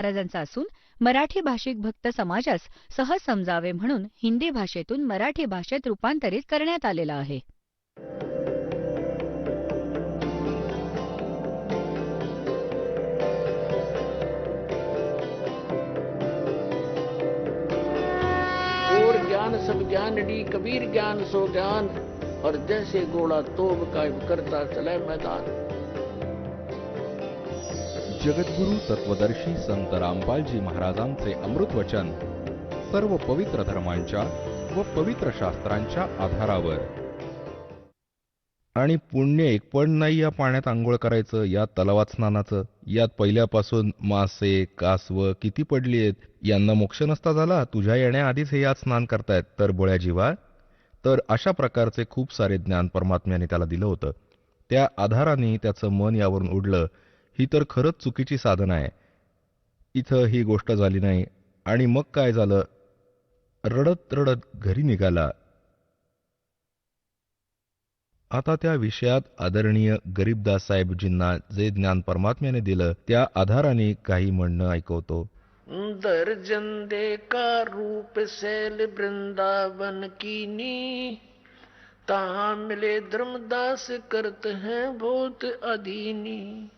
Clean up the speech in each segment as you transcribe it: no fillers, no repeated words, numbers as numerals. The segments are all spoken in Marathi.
महाराजांचा असून मराठी भाषिक भक्त समाजास सहज समजावे म्हणून हिंदी भाषेतून मराठी भाषेत रूपांतरित करण्यात आलेला आहे. और ज्ञान सब ज्ञानडी कबीर ज्ञान सो ज्ञान और जैसे घोड़ा तोब का करता चले मैदान. जगद्गुरु तत्वदर्शी संत रामपालजी महाराजांचे अमृत वचन सर्व पवित्र धर्मांच्या व पवित्र शास्त्रांच्या आधारावर. आणि पुण्य एक पण नाही या पाण्यात आंघोळ करायचं, या तलावात स्नानाचं. यात पहिल्यापासून मासे कासव किती पडली आहेत. यांना मोक्ष नसता झाला, तुझ्या येण्याआधीच हे यात स्नान करतायत. तर बोळ्या जीवा, तर अशा प्रकारचे खूप सारे ज्ञान परमात्म्याने त्याला दिलं होतं. त्या आधाराने त्याचं मन यावरून उडलं. ही तर खरंच चुकीची साधना आहे. इथं ही गोष्ट झाली नाही. आणि मग काय झालं, रडत रडत घरी निघाला. आता त्या विषयात आदरणीय गरीबदास साहेबजींना जे ज्ञान परमात्म्याने दिलं त्या आधाराने काही म्हणणं ऐकवतो. दर्जन दे का रूप सैल वृंदावन कीनी, तहाँ मिले धर्मदास करत हैं बहुत अधीनी.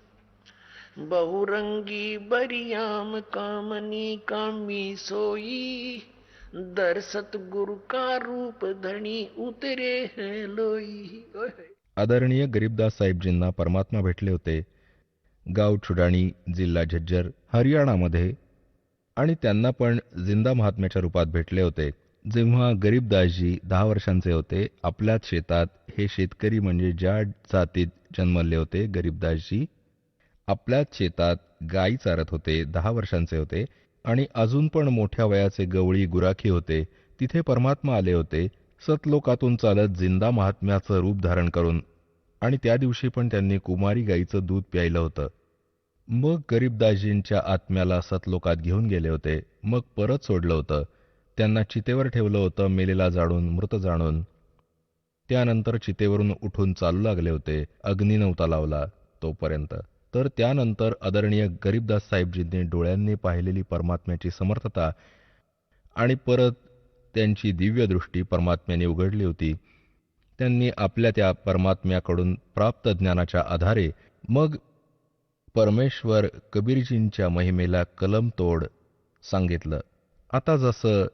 बहुरंगी बरियाम कामनी कामी सोई, दर सतगुरु का रूप धनी उतरे हैं लोई. आदरणीय गरीबदास साहेबजींना परमात्मा भेटले होते गाव छुडाणी, जिल्हा झज्जर, हरियाणामध्ये. आणि त्यांना पण जिंदा महात्म्याच्या रूपात भेटले होते. जेव्हा गरीबदासजी 10 वर्षांचे होते, आपल्याच शेतात, हे शेतकरी म्हणजे ज्या जातीत जन्मले होते गरीबदासजी, आपल्याच शेतात गायी चारत होते. 10 वर्षांचे होते आणि अजून पण मोठ्या वयाचे गवळी गुराखी होते. तिथे परमात्मा आले होते सतलोकातून चालत जिंदा महात्म्याचं रूप धारण करून. आणि त्या दिवशी पण त्यांनी कुमारी गाईचं दूध प्यायलं होतं. मग गरीबदासजींच्या आत्म्याला सतलोकात घेऊन गेले होते. मग परत सोडलं होतं. त्यांना चितेवर ठेवलं होतं, मेलेला जाणून, मृत जाणून. त्यानंतर चितेवरून उठून चालू लागले होते. अग्नी नव्हता लावला तोपर्यंत. तर त्यानंतर आदरणीय गरीबदास साहेबजींनी डोळ्यांनी पाहिलेली परमात्म्याची समर्थता आणि परत त्यांची दिव्य दृष्टी परमात्म्याने उघडली होती. त्यांनी आपल्या त्या परमात्म्याकडून प्राप्त ज्ञानाच्या आधारे मग परमेश्वर कबीरजींच्या महिमेला कलम तोड सांगितलं. आता जसं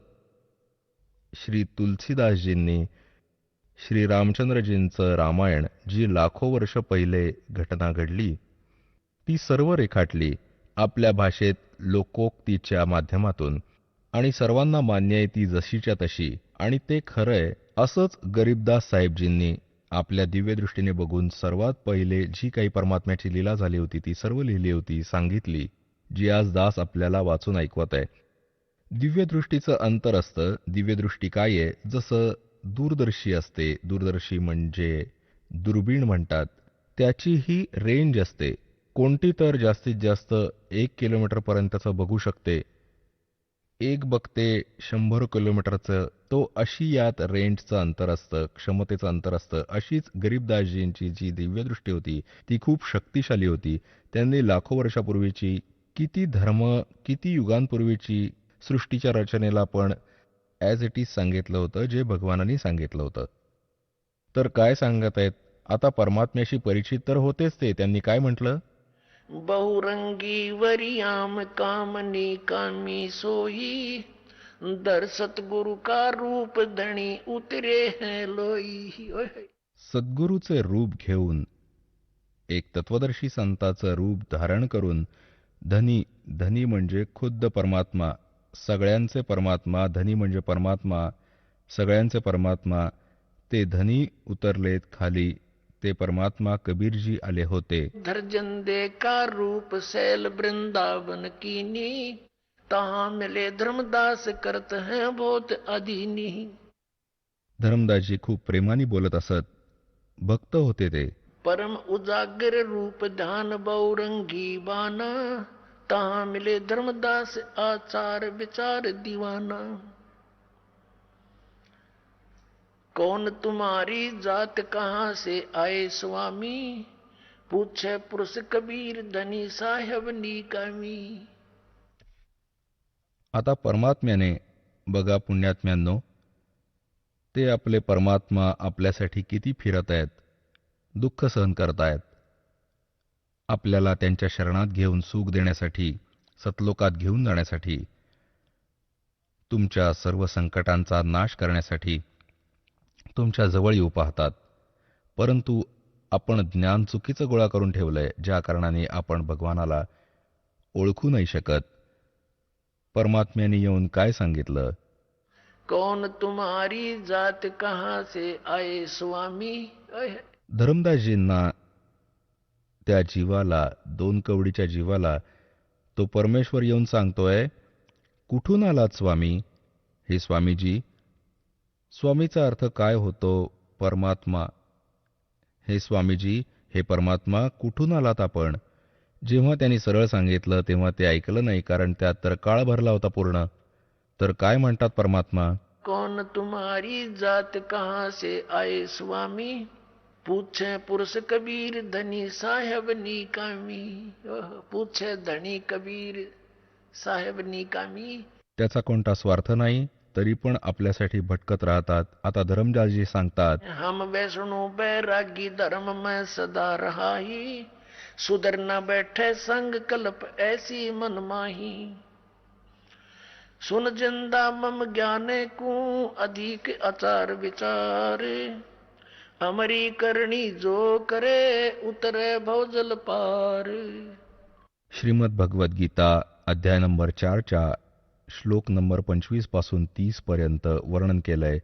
श्री तुलसीदासजींनी श्री रामचंद्रजींचं रामायण, जी लाखो वर्ष पहिले घटना घडली, ती सर्व रेखाटली आपल्या भाषेत लोकोक्तीच्या माध्यमातून. आणि सर्वांना मान्य आहे ती जशीच्या तशी, आणि ते खरंय. असंच गरीबदास साहेबजींनी आपल्या दिव्यदृष्टीने बघून सर्वात पहिले जी काही परमात्म्याची लीला झाली होती ती सर्व लिहिली होती, सांगितली, जी आज दास आपल्याला वाचून ऐकवत आहे. दिव्यदृष्टीचं अंतर असतं. दिव्यदृष्टी काय आहे, जसं दूरदर्शी असते, दूरदर्शी म्हणजे दुर्बीण म्हणतात, त्याची ही रेंज असते. कोणती तर जास्तीत जास्त 1 किलोमीटरपर्यंतचं बघू शकते, एक बघते 100 किलोमीटरचं. तो अशी यात रेंजचं अंतर असतं, क्षमतेचं अंतर असतं. अशीच गरीबदासजींची जी दिव्यदृष्टी होती ती खूप शक्तिशाली होती. त्यांनी लाखो वर्षापूर्वीची किती धर्म, किती युगांपूर्वीची सृष्टीच्या रचनेला पण ॲज इट इज सांगितलं होतं, जे भगवानांनी सांगितलं होतं. तर काय सांगत आहेत आता, परमात्म्याशी परिचित तर होतेच ते. त्यांनी काय म्हटलं, बहुरंगी वरियाम कामनी कामी सोई, दर सतगुरु का रूप धनी उतरे हैं लोई. सद्गुरूचे रूप घेऊन, एक तत्वदर्शी संताचं रूप धारण करून, धनी, धनी म्हणजे खुद्द परमात्मा, सगळ्यांचे परमात्मा. धनी म्हणजे परमात्मा, सगळ्यांचे परमात्मा. ते धनी उतरलेत खाली. ते परमात्मा कबीरजी आले होते. दर्जन दे का रूप सैल वृंदावन कीनी, तहाँ मिले धर्मदास करत हैं बहुत अधीनी. धर्मदासजी खूप प्रेमाने बोलत असत. भक्त होते ते. परम उजागर रूप ध्यान बहुरंगी बाना, तहाँ मिले धर्मदास आचार विचार दीवाना. कौन तुम्हारी जात कहाँ से आए स्वामी, पूछे पुरुष कबीर धनी साहेब निकामी. आता परमात्म्याने बघा पुण्यात्म्यांनो, ते आपले परमात्मा आपल्यासाठी किती फिरत आहेत, दुःख सहन करतायत. आपल्याला त्यांच्या शरणात घेऊन सुख देण्यासाठी, सतलोकात घेऊन जाण्यासाठी, तुमच्या सर्व संकटांचा नाश करण्यासाठी तुमच्या जवळ येऊ पाहतात. परंतु आपण ज्ञान चुकीचं गोळा करून ठेवलंय, ज्या कारणाने आपण भगवानाला ओळखू नाही शकत. परमात्म्याने येऊन काय सांगितलं? कौन तुम्हारी जात कहाँ से आए स्वामी. धर्मदासजींना, त्या जीवाला, 2 कवडीच्या जीवाला तो परमेश्वर येऊन सांगतोय, कुठून आलात स्वामी? हे स्वामीजी, स्वामीचा अर्थ काय होतो? परमात्मा. हे स्वामीजी, हे परमात्मा, कुठून आलात आपण? जेव्हा त्यांनी सरळ सांगितलं तेव्हा ते ऐकलं नाही, कारण त्यात तर काळ भरला होता पूर्ण. तर काय म्हणतात परमात्मा? कौन तुम्हारी जात कहाँ से आए स्वामी. पूछे पुरुष कबीर धनी साहेब निकामी. पूछे धनी कबीर साहेब निकामी. त्याचा कोणता स्वार्थ नाही, तरी पण आपल्यासाठी भटकत राहतात. आता धर्मदासजी सांगतात, हम वैष्णो बैरागी धर्म में सदा रहाही. सुधर न बैठे संग कल्प ऐसी मन माही. सुन जिंदा मम ज्ञाने को अधिक आचार विचार. हमारी करणी जो करे उतरे भवजल पार. श्रीमद भगवद गीता अध्याय नंबर 4च्या श्लोक नंबर 25 पासून 30 पर्यंत वर्णन केलंय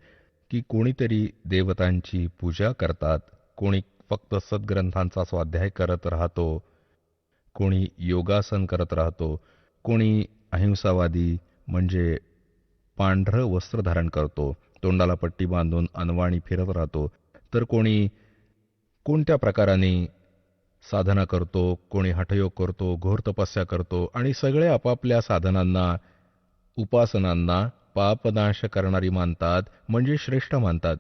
की कोणीतरी देवतांची पूजा करतात, कोणी फक्त सद्ग्रंथांचा स्वाध्याय करत राहतो, कोणी योगासन करत राहतो, कोणी अहिंसावादी म्हणजे पांढरं वस्त्र धारण करतो, तोंडाला पट्टी बांधून अनवाणी फिरत राहतो, तर कोणी कोणत्या प्रकाराने साधना करतो, कोणी हठयोग करतो, घोर तपस्या करतो आणि सगळे आपापल्या साधनांना, उपासनांना पापनाश करणारी मानतात, म्हणजे श्रेष्ठ मानतात.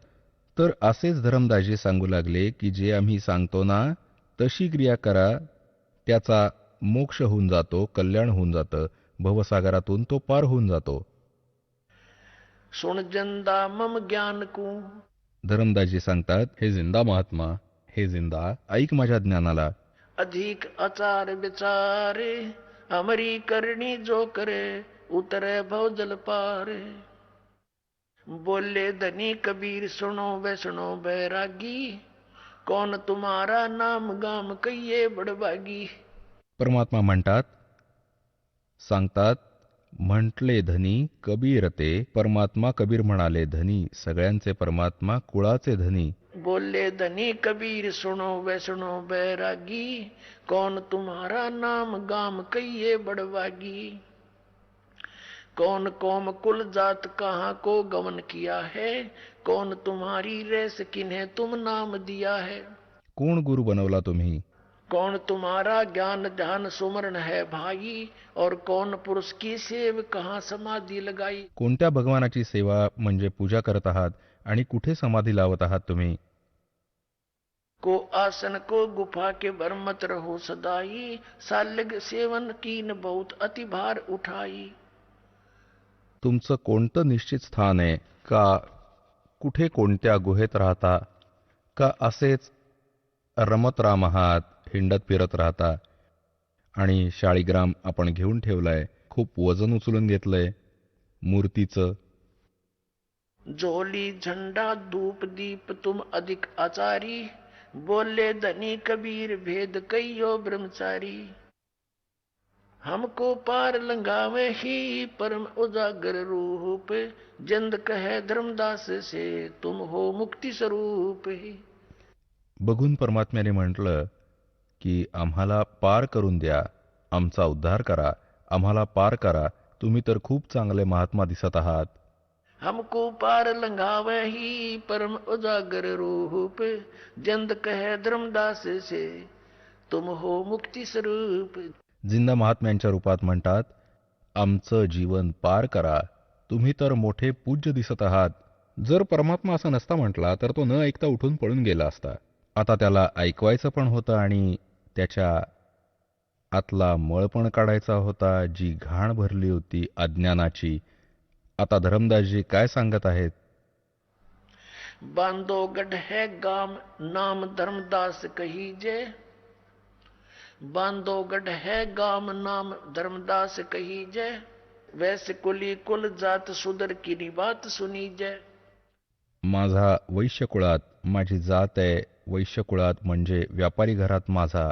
तर असेच धर्मदासजी सांगू लागले की जे आम्ही सांगतो ना, तशी क्रिया करा, त्याचा मोक्ष होऊन जातो, कल्याण होऊन जातं, भवसागरातून तो पार होऊन जातो. सुन जिंदा मम ज्ञान को. धर्मदासजी सांगतात, हे जिंदा महात्मा, हे जिंदा, ऐक माझ्या ज्ञानाला. अधिक आचार विचार. हमारी करणी जो करे उतरे भवजल पार. बोले धनी कबीर सुनो वैष्णो बैरागी. कौन तुम्हारा नाम गाम कहिए बड़भागी. परमात्मा म्हणतात, सांगतात, म्हटले धनी कबीर ते. परमात्मा कबीर म्हणाले, धनी, सगळ्यांचे परमात्मा, कुळाचे धनी. बोले धनी कबीर सुनो वैष्णो बैरागी. कौन तुम्हारा नाम गाम कहिए बड़भागी. कौन कौम कुल जात कहाँ को गमन किया है. कौन तुम्हारी रेस किन्हें तुम नाम दिया है. कोण गुरु बनवला तुम्ही? कौन तुम्हारा ज्ञान ध्यान सुमरण है भाई. और कौन पुरुष की सेव कहाँ समाधि लगाई. कोणत्या भगवानाची सेवा म्हणजे पूजा करत आहात आणि कुठे समाधी लावत आहात तुम्ही? को आसन को गुफा के भर मत रहो सदाई. सालग सेवन कीन बहुत अति भार उठाई. तुमचं कोणतं निश्चित स्थान आहे का? कुठे कोणत्या गुहेत राहता का? असेच रमत राम आहात, हिंडत फिरत राहता आणि शाळीग्राम आपण घेऊन ठेवलाय, खूप वजन उचलून घेतलंय मूर्तीचं. झोली झंडा धूप दीप तुम अधिक आचारी. बोले धनी कबीर भेद कहियो ब्रह्मचारी. हमको पार लंघावे ही परम उजागर रूप. जंद कहे धर्मदास से तुम हो मुक्ती स्वरूप. बघून परमात्म्याने म्हटलं की आम्हाला पार करून द्या, आमचा उद्धार करा, आम्हाला पार करा, तुम्ही तर खूप चांगले महात्मा दिसत आहात. हमको पार लंघावे ही परम उजागर रूप. जंद कहे धर्मदास से तुम हो मुक्ती स्वरूप. जिंदा महात्म्यांच्या रूपात म्हणतात, आमचं जीवन पार करा, तुम्ही तर मोठे पूज्य दिसत आहात. जर परमात्मा असं नसता म्हटला तर तो न ऐकता उठून पळून गेला असता. आता त्याला ऐकवायचं पण होतं आणि त्याच्या आतला मळपण काढायचा होता, जी घाण भरली होती अज्ञानाची. आता धरमदासजी काय सांगत आहेत? बांधोगढ़ है गाम नाम धर्मदास कहीजे, बांधोगढ़ है गाम नाम धर्मदास कहीजे, वैसे कुली कुल जात सुधर की बात सुनीजे. माझा वैश्यकुळात, माझी जात आहे वैश्यकुळात म्हणजे व्यापारी घरात माझा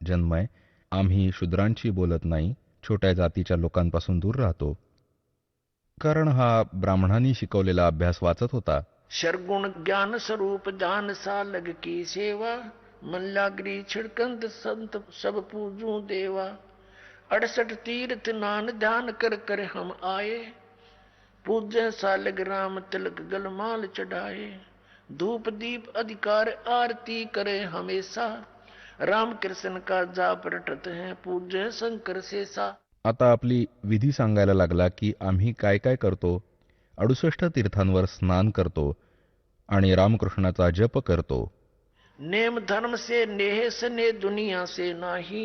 जन्म आहे. आम्ही शूद्रांची बोलत नाही, छोट्या जातीच्या लोकांपासून दूर राहतो. कारण हा ब्राह्मणांनी शिकवलेला अभ्यास वाचत होता. शरगुण ज्ञान स्वरूप जान सालग की सेवा, मल्लागिरी छिड़कंद संत सब पूजू देवा. 68 तीर्थ नान ध्यान कर कर हम आए, पूजे सालग राम तिलक गलमाल चढ़ाए. धूप दीप अधिकार आरती करे हमेशा, राम कृष्ण का जाप रटत है पूजे शंकर शेषा. आता आपली विधी सांगायला लागला की आम्ही काय काय करतो. 68 तीर्थांवर स्नान करतो आणि रामकृष्णाचा जप करतो. नेम धर्म से नेह सने दुनिया से नाही,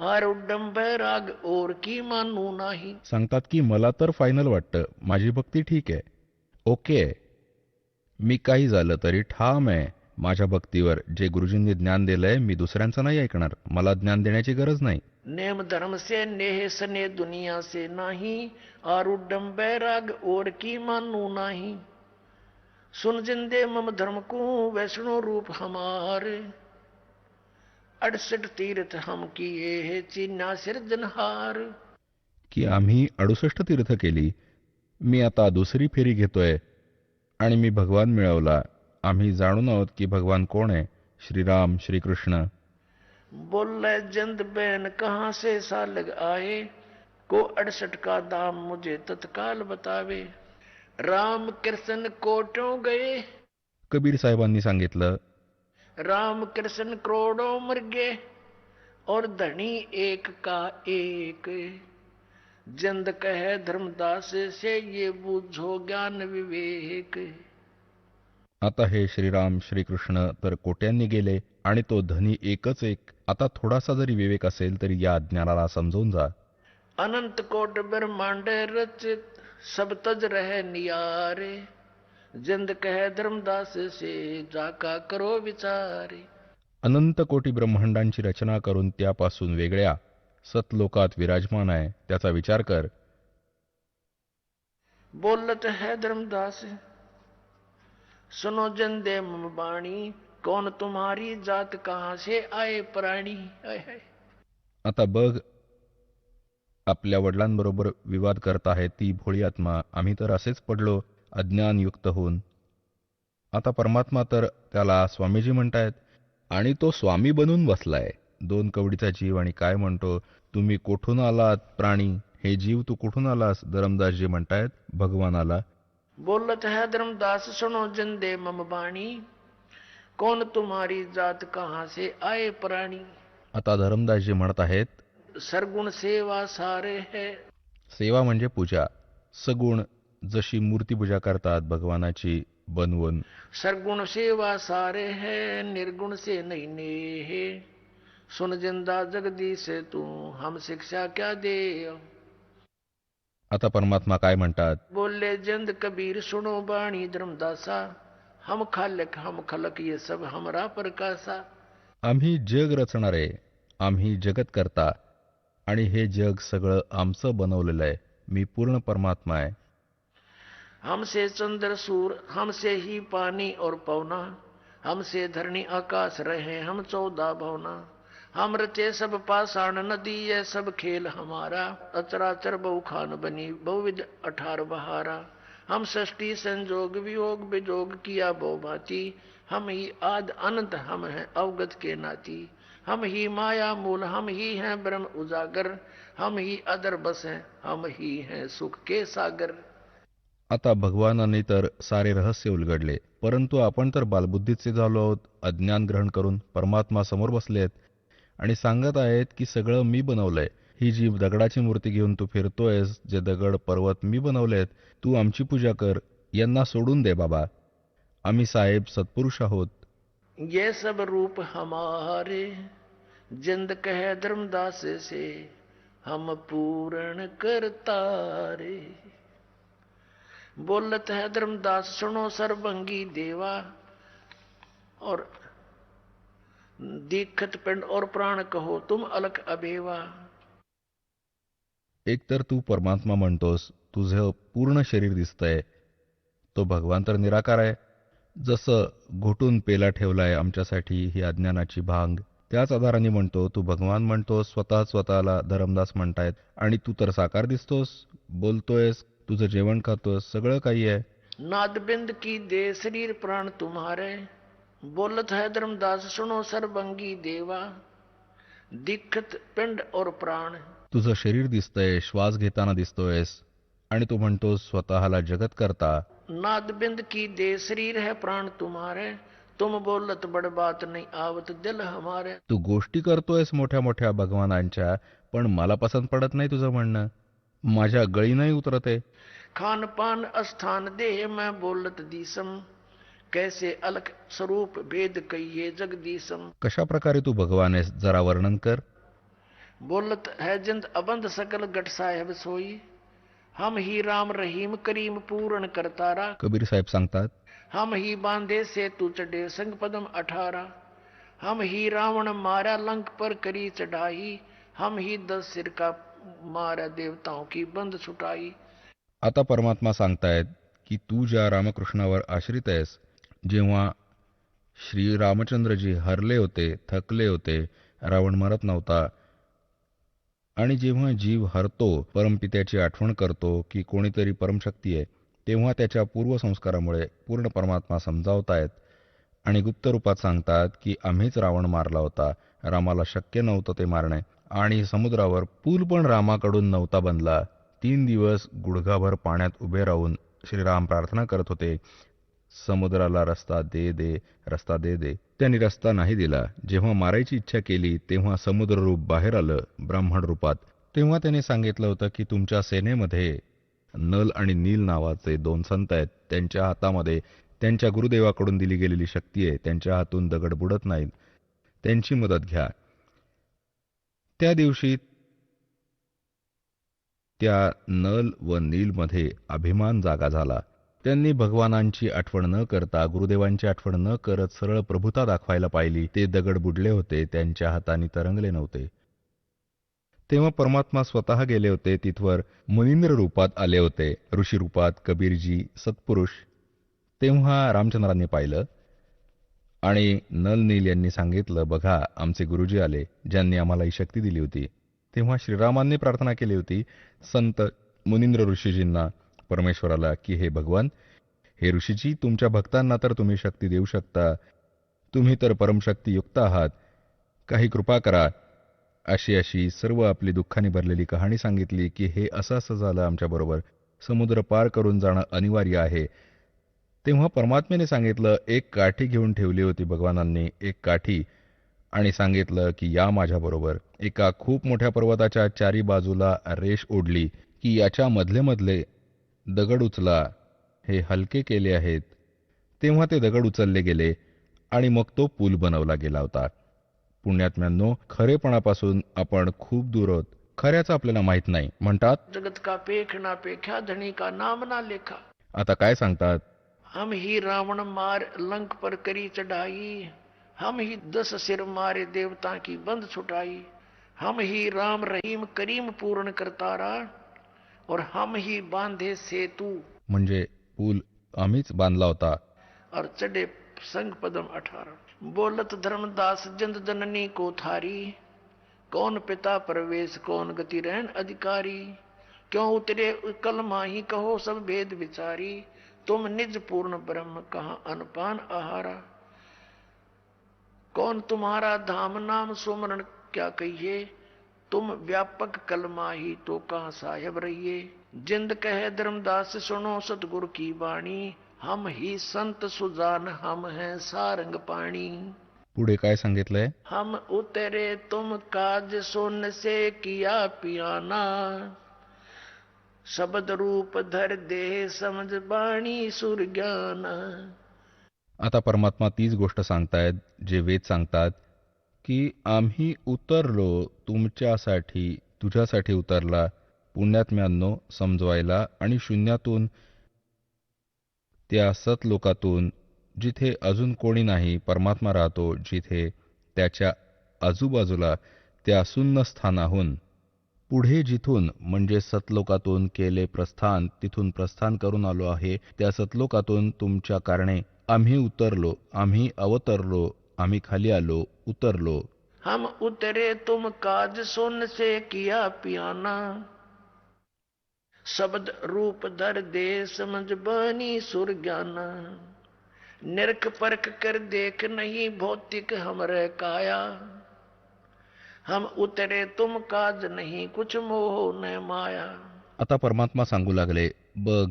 आर उड्डम बैराग और की मानू नाही. सांगतात की मला तर फायनल वाटतं, माझी भक्ती ठीक आहे, ओके आहे. मी काही झालं तरी ठाम आहे माझ्या भक्तीवर. जे गुरुजींनी ज्ञान दिलंय मी दुसऱ्यांचं नाही ऐकणार. मला ज्ञान देण्याची गरज नाही. नेम धर्म से नेह सने दुनिया से नाही, आर उड्डम बैराग और की मानू नाही. सुन जिंदे मम धर्म को वैष्णो रूप हमारे, 68 तीर्थ हम किए है चीन्या सिरजनहार. की आम्ही 68 तीर्थ केली. मी आता दुसरी फेरी घेतोय आणि मी भगवान मिळवला. आम्ही जाणून आहोत की भगवान कोण आहे. श्रीराम, श्रीकृष्ण. बोले जंद बैन कहाँ से सालग आए, को 68 का दाम मुझे तत्काल बतावे. राम कृष्ण कोटों गए, कबीर साहेबांनी सांगितलं, राम कृष्ण करोड़ों मर गए, और धनी एक का एक. जंद कहे धर्मदास से ये बूझो ज्ञान विवेक. आता हे श्रीराम श्रीकृष्ण तर कोट्यांनी गेले आणि तो धनी एकच एक. आता थोडासा जरी विवेक असेल तरी या ज्ञानाला समजून जा. अनंत कोट ब्रह्मांड रचित सब तज रहे नियारे. जिंद कहे धर्मदास से जाका करो विचारे. अनंत कोटी ब्रह्मांडांची रचना करून त्यापासून वेगळ्या सतलोकात विराजमान आहे, त्याचा विचार कर. बोलत है धर्मदास सुनो जिंदे मम बाणी, कौन तुम्हारी जात कहाँ से आए प्राणी. हाय हाय. आता बघ, आपल्या वडिलांबरोबर विवाद करत आहे ती भोळी आत्मा. आम्ही तर असेच पडलो अज्ञानयुक्त होऊन. आता परमात्मा तर त्याला स्वामीजी म्हणतायत आणि तो स्वामी बनून बसलाय. 2 कवडीचा जीव आणि काय म्हणतो, तुम्ही कोठून आलात प्राणी. हे जीव तू कुठून आलास. धरमदासजी म्हणतायत भगवानाला. बोलत है धर्मदास सुनो जिंदे मम बाणी, कौन तुम्हारी जात कहाँ से आए प्राणी. आता धरमदासजी म्हणत आहेत, सरगुण सेवा सारे है. सेवा म्हणजे पूजा. सगुण, जशी मूर्तीपूजा करतात भगवानाची बनवून. सरगुण सेवा सारे है, निर्गुण से नहीं नेहे. सुन जिंदा जगदीश तू हम शिक्षा क्या दे. आता परमात्मा काय म्हणतात, बोले जिंद कबीर सुनो बाणी धर्मदासा, हम खलक ये सब हमरा प्रकाशा. आम्ही जग रचणारे, आम्ही जगत करता आणि हे जग सगळं आमचं बनवलेलं आहे. मी पूर्ण परमात्मा आहे. हमसे चंद्र सूर हमसे ही पानी और पवना, हमसे धरणी आकाश रहे हम 14 भवना. हम रचे सब पाषाण नदी ये सब खेल हमारा, अचराचर बहु खान बनी बहुविध 18 बहारा. हम सृष्टि संजोग वियोग विजोग किया बहु भांति, हम ही आद अनंत हम हैं अवगत के नाती. हम ही माया मूल हम ही हैं ब्रह्म उजागर, हम ही अदर बस हैं हम ही हैं सुख के सागर. आता भगवानाने तर सारे रहस्य उलगडले, परंतु आपण तर बालबुद्धीचे झालो आहोत. अज्ञान ग्रहण करून परमात्मा समोर बसलेत आणि सांगत आहेत की सगळं मी बनवलंय. ही जी दगडाची मूर्ती घेऊन तू फिरतोयस, जे दगड पर्वत मी बनवलेत, तू आमची पूजा कर. यांना सोडून दे बाबा. आम्ही साहेब सत्पुरुष आहोत. ये सब रूप हमारे जिंद कहे धर्मदास से हम पूर्ण करता रे। बोलत है धर्मदास सुनो सर्वंगी देवा, और दीक्षित पिंड और प्राण कहो तुम अलख अबेवा। एकतर तू परमात्मा म्हणतोस, तुझं पूर्ण शरीर दिसतंय, तो भगवान तर निराकार आहे. जसं घोटून पेला ठेवलाय आमच्यासाठी ही अज्ञानाची भांग, त्याच आधाराने म्हणतो तू भगवान म्हणतोस, स्वतःला धरमदास म्हणतायत, आणि तू तर साकार दिसतोस, बोलतोयस, तुझं जेवण खातोस, सगळं काही आहे. नादबिंद की दे शरीर प्राण तुम्हारे, बोलत है धर्मदास सुनो सर्वंगी देवा। दीक्षित पिंड और प्राण, तुझं शरीर दिसतंय, श्वास घेताना दिसतोयस, आणि तू म्हणतोस स्वतःला जगत करता. नादबिंद की दे शरीर है प्राण तुम्हारे, तुम बोलत बड़ बात नहीं आवत दिल हमारे। तू गोष्टी करतोयस मोठ्या मोठ्या भगवानांच्या, पण मला पसंत पडत नाही तुझं म्हणणं, माझ्या गळी नाही उतरते. खान पान अस्थान देह मैं बोलत दीसम, कैसे अलख स्वरूप भेद कहिए जगदीसम। कशा प्रकारे तू भगवान आहेस जरा वर्णन कर. बोलत है जिंद अबंध सकल गट साहेब सोई, हम ही राम रहीम करीम पूर्ण करतारा। कबीर साहेब सांगतात, हम ही बांधे से तू चढ़े संग पदम 18, हम ही रावण मारा लंक पर करी चढ़ाई, हम ही 10 सिर का मारा देवताओं की बंद छुटाई। आता परमात्मा सांगतायत की तू ज्या रामकृष्णावर आश्रित आहेस, जेव्हा श्री रामचंद्रजी हरले होते, थकले होते, रावण मरत नव्हता, आणि जेव्हा जीव हरतो, परमपित्याची आठवण करतो की कोणीतरी परमशक्ती आहे, तेव्हा त्याच्या पूर्वसंस्कारामुळे पूर्ण परमात्मा समजावतायत आणि गुप्त रूपात सांगतात की आम्हीच रावण मारला होता, रामाला शक्य नव्हतं ते मारणे, आणि समुद्रावर पूल पण रामाकडून नव्हता बनला. 3 दिवस गुडघाभर पाण्यात उभे राहून श्रीराम प्रार्थना करत होते, समुद्राला रस्ता दे दे, रस्ता दे दे. त्यांनी रस्ता नाही दिला. जेव्हा मारायची इच्छा केली तेव्हा समुद्र रूप बाहेर आलं ब्राह्मण रूपात. तेव्हा त्याने सांगितलं होतं की तुमच्या सेनेमध्ये नल आणि नील नावाचे 2 संत आहेत, त्यांच्या हातामध्ये त्यांच्या गुरुदेवाकडून दिली गेलेली शक्ती आहे, त्यांच्या हातून दगड बुडत नाहीत, त्यांची मदत घ्या. त्या दिवशी त्या नल व नीलमध्ये अभिमान जागा झाला. त्यांनी भगवानांची आठवण न करता, गुरुदेवांची आठवण न करत सरळ प्रभुता दाखवायला पाहिली. ते दगड बुडले होते, त्यांच्या हाताने तरंगले नव्हते. तेव्हा परमात्मा स्वतः गेले होते तिथवर, मुनींद्र रूपात आले होते, ऋषी रूपात, कबीरजी, सत्पुरुष. तेव्हा रामचंद्रांनी पाहिलं आणि नल नील यांनी सांगितलं, बघा आमचे गुरुजी आले, ज्यांनी आम्हाला ही शक्ती दिली होती. तेव्हा श्रीरामांनी प्रार्थना केली होती संत मुनींद्र ऋषीजींना, परमेश्वराला, की हे भगवान, हे ऋषीजी, तुमच्या भक्तांना तर तुम्ही शक्ती देऊ शकता, तुम्ही तर परमशक्तियुक्त आहात, काही कृपा करा. अशी सर्व आपली दुःखाने भरलेली कहाणी सांगितली की हे असं असं झालं आमच्याबरोबर, समुद्र पार करून जाणं अनिवार्य आहे. तेव्हा परमात्म्याने सांगितलं, एक काठी घेऊन ठेवली होती भगवानांनी, एक काठी, आणि सांगितलं की या माझ्याबरोबर. एका खूप मोठ्या पर्वताच्या 4 बाजूला रेष ओढली की याच्या मधले मधले दगड उचला, हे हलके केले आहेत. तेव्हा ते दगड उचलले गेले आणि मग तो पूल बनवला गेला होता. पुण्यात्म्यांनो, खरेपणापासून आपण खूप दूर आहोत. खऱ्याचं आपल्याला माहित नाही. म्हणतात, जगत का पेख ना पेख्या, धनी का नाम ना लेखा। आता काय सांगतात, हम ही रावण मार लंक पर करी चढ़ाई, हम ही 10 सिर मारे देवता की बंद छुटाई, हम ही राम रहीम करीम पूर्ण करतारा, और हम ही बांधे सेतु, म्हणजे पूल आम्हीच बांधला होता. और चढ़े संग पदम 18। बोलत धर्मदास जिंद जननी को थारी, कौन पिता प्रवेश कौन गति रहन अधिकारी, क्यों उतरे कल माही कहो सब भेद विचारी, तुम निज पूर्ण ब्रह्म कहाँ अनपान आहारा, कौन तुम्हारा धाम नाम सुमरण क्या कहिए, तुम व्यापक कलमाही तो कहाँ साहेब रहिए, जिंद कहे धर्मदास सुनो सतगुरु की वाणी, हम ही संत सुजान हम हैं सारंग पाणी। पुढे काय सांगितलंय, हम उतरे तुम काज सोन से किया पियाना, शब्द रूप धर दे समझ बाणी सुर ज्ञान। आता परमात्मा तीच गोष्ट सांगतायत जे वेद सांगतात की आम्ही उतरलो तुमच्यासाठी, तुझ्यासाठी उतरला, पुण्यात्म्यांनो समजवायला आणि शून्यातून, त्या सतलोकातून, जिथे अजून कोणी नाही परमात्मा राहतो, जिथे त्याच्या आजूबाजूला त्या शून्य स्थानाहून, पुढे जिथून म्हणजे सतलोकातून केले प्रस्थान, तिथून प्रस्थान करून आलो आहे, त्या सतलोकातून तुमच्या कारणे आम्ही उतरलो, आम्ही अवतरलो, आम्ही खाली आलो, उतरलो. हम उतरे तुम काज सोन से किया पियाना, शब्द रूप धर दे समझ बनी सुर ज्ञाना, निरख परख कर देख नहीं भौतिक हमरे काया, हम उतरे तुम काज नहीं कुछ मोह न माया. आता परमात्मा सांगू लागले, बघ,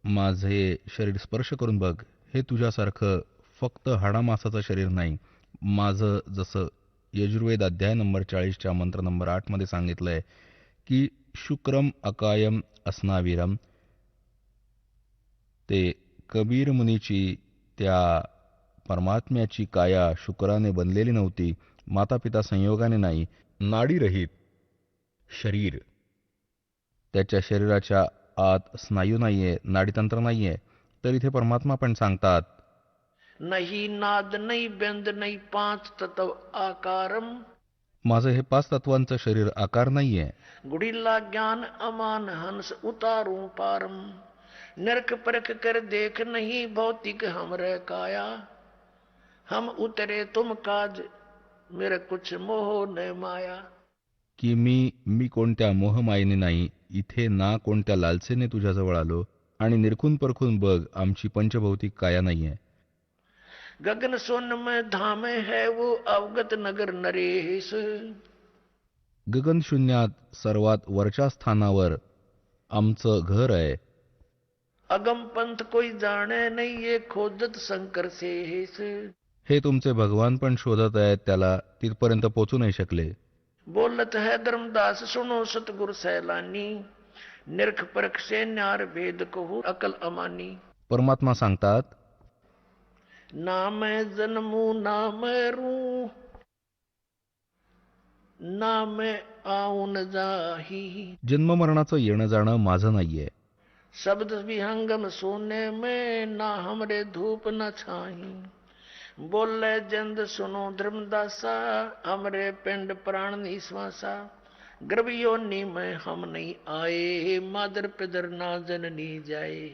माझे शरीर स्पर्श करून बघ, हे तुझ्यासारखं फक्त हाडामासाचं शरीर नाही. माझं जसं यजुर्वेद अध्याय नंबर 40च्या मंत्र नंबर 8 मध्ये सांगितलंय की शुक्रम अकायम अस्नाविरम, ते कबीर मुनीची त्या परमात्म्याची काया शुक्राने बनलेली नव्हती, मातापिता संयोगाने नाही, नाडीरहित शरीर, त्याच्या शरीराच्या आत स्नायू नाहीये, नाडीतंत्र नाहीये. तर इथे परमात्मा पण सांगतात, नहीं नाद नहीं व्यंद नहीं पांच तत्व आकारम, माझं हे 5 तत्वांचं शरीर आकार नाहीये. गुड़िल्ला ज्ञान अमान हंस उतारूं पारम, नरक परख कर देख नहीं भौतिक हमरे काया, हम उतरे तुम काज मेरे कुछ मोह न माया. की मी कोणत्या मोहमायेने नाही, इथे ना कोणत्या लालसेने तुझ्याजवळ आलो, आणि निरखून परखून बघ, आमची पंचभौतिक काया नाहीये. गगन सोन में धाम है वो अवगत नगर नरेश, गगनशून्यात सर्वात वरच्या स्थानावर आमचं घर आहे. अगम पंथ कोई जाने नहीं ये खोजत शंकर शेष, हे तुमचे भगवान पण शोधत आहेत, त्याला तिथपर्यंत पोचू नाही शकले. बोलत है धर्मदास सुनो सतगुरु सैलानी, निरख परख से न्यार भेद कहू अकल अमानी. परमात्मा सांगतात, ना मैं जन्मू ना मैं रू, ना मैं आऊं न जाही, जन्ममरणाचं येणं जाणं माझं नाहीये. शब्द विहंगम सोने में ना हमरे धूप न छाही, बोले जंद सुनो धर्मदासा हमरे पिंड प्राण निश्वासा, गर्भ योनि में हम नहीं आए मादर पिदर ना जननी जाए.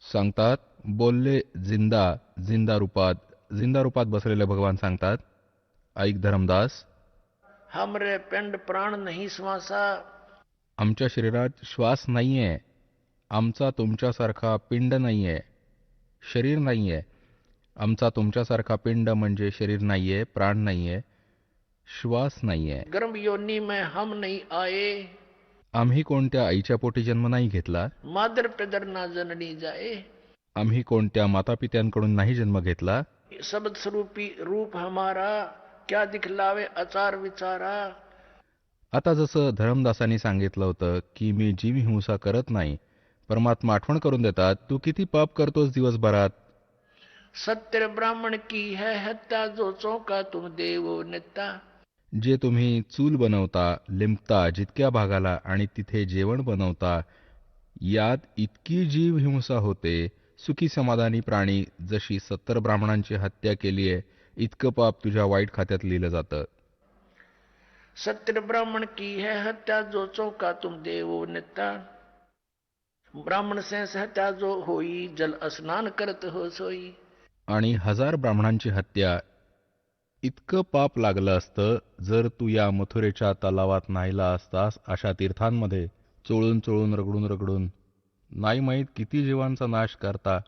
सांगतात, बोलले जिंदा रूपात बसलेले भगवान सांगतात, ऐक धर्मदास, हमरे पिंड प्राण नहीं श्वासा, आमच्या शरीरात श्वास नाहीये, आमचा तुमच्यासारखा पिंड नाहीये, शरीर नाहीये. आमचा तुमच्यासारखा पिंड म्हणजे शरीर नाहीये, प्राण नाहीये, श्वास नाहीये. गर्भ योनि में हम नहीं आए, आम्ही कोणत्या आईच्या पोटी जन्म नाही घेतला, मादर पिदर ना जननी जाए, आम्ही कोणत्या मातापित्यांकडून नाही जन्म घेतला. शब्द स्वरूपी रूप हमारा क्या दिखलावे आचार विचारा. आता जसं धर्मदासांनी सांगितलं होतं की मी जीवहिंसा करत नाही, परमात्मा आठवण करून देतात, तू किती पाप करतोस दिवसभरात. सत्य ब्राह्मण की है हत्या जो चौका तुम देवो नेता, जे तुम्ही चूल बनवता, लिंपता जितक्या भागाला आणि तिथे जेवण बनवता, यात इतकी जीवहिंसा होते. सुखी समाधानी प्राणी जशी 70 ब्राह्मणांची हत्या केलीये, इतकं पाप तुझ्या वाईट खात्यात लिहिलं जातं. सत्य ब्राह्मण की है हत्या जो चौका तुम देवो नेता, ब्राह्मण से हत्या जो होई जल स्नान करत हो सोई. आणि 1000 ब्राह्मणांची हत्या इतकं पाप लागलं असतं जर तू या मथुरेच्या तलावात न्हायला असतास, अशा तीर्थांमध्ये चोळून रगडून नाही माहीत किती जीवांचा नाश करता.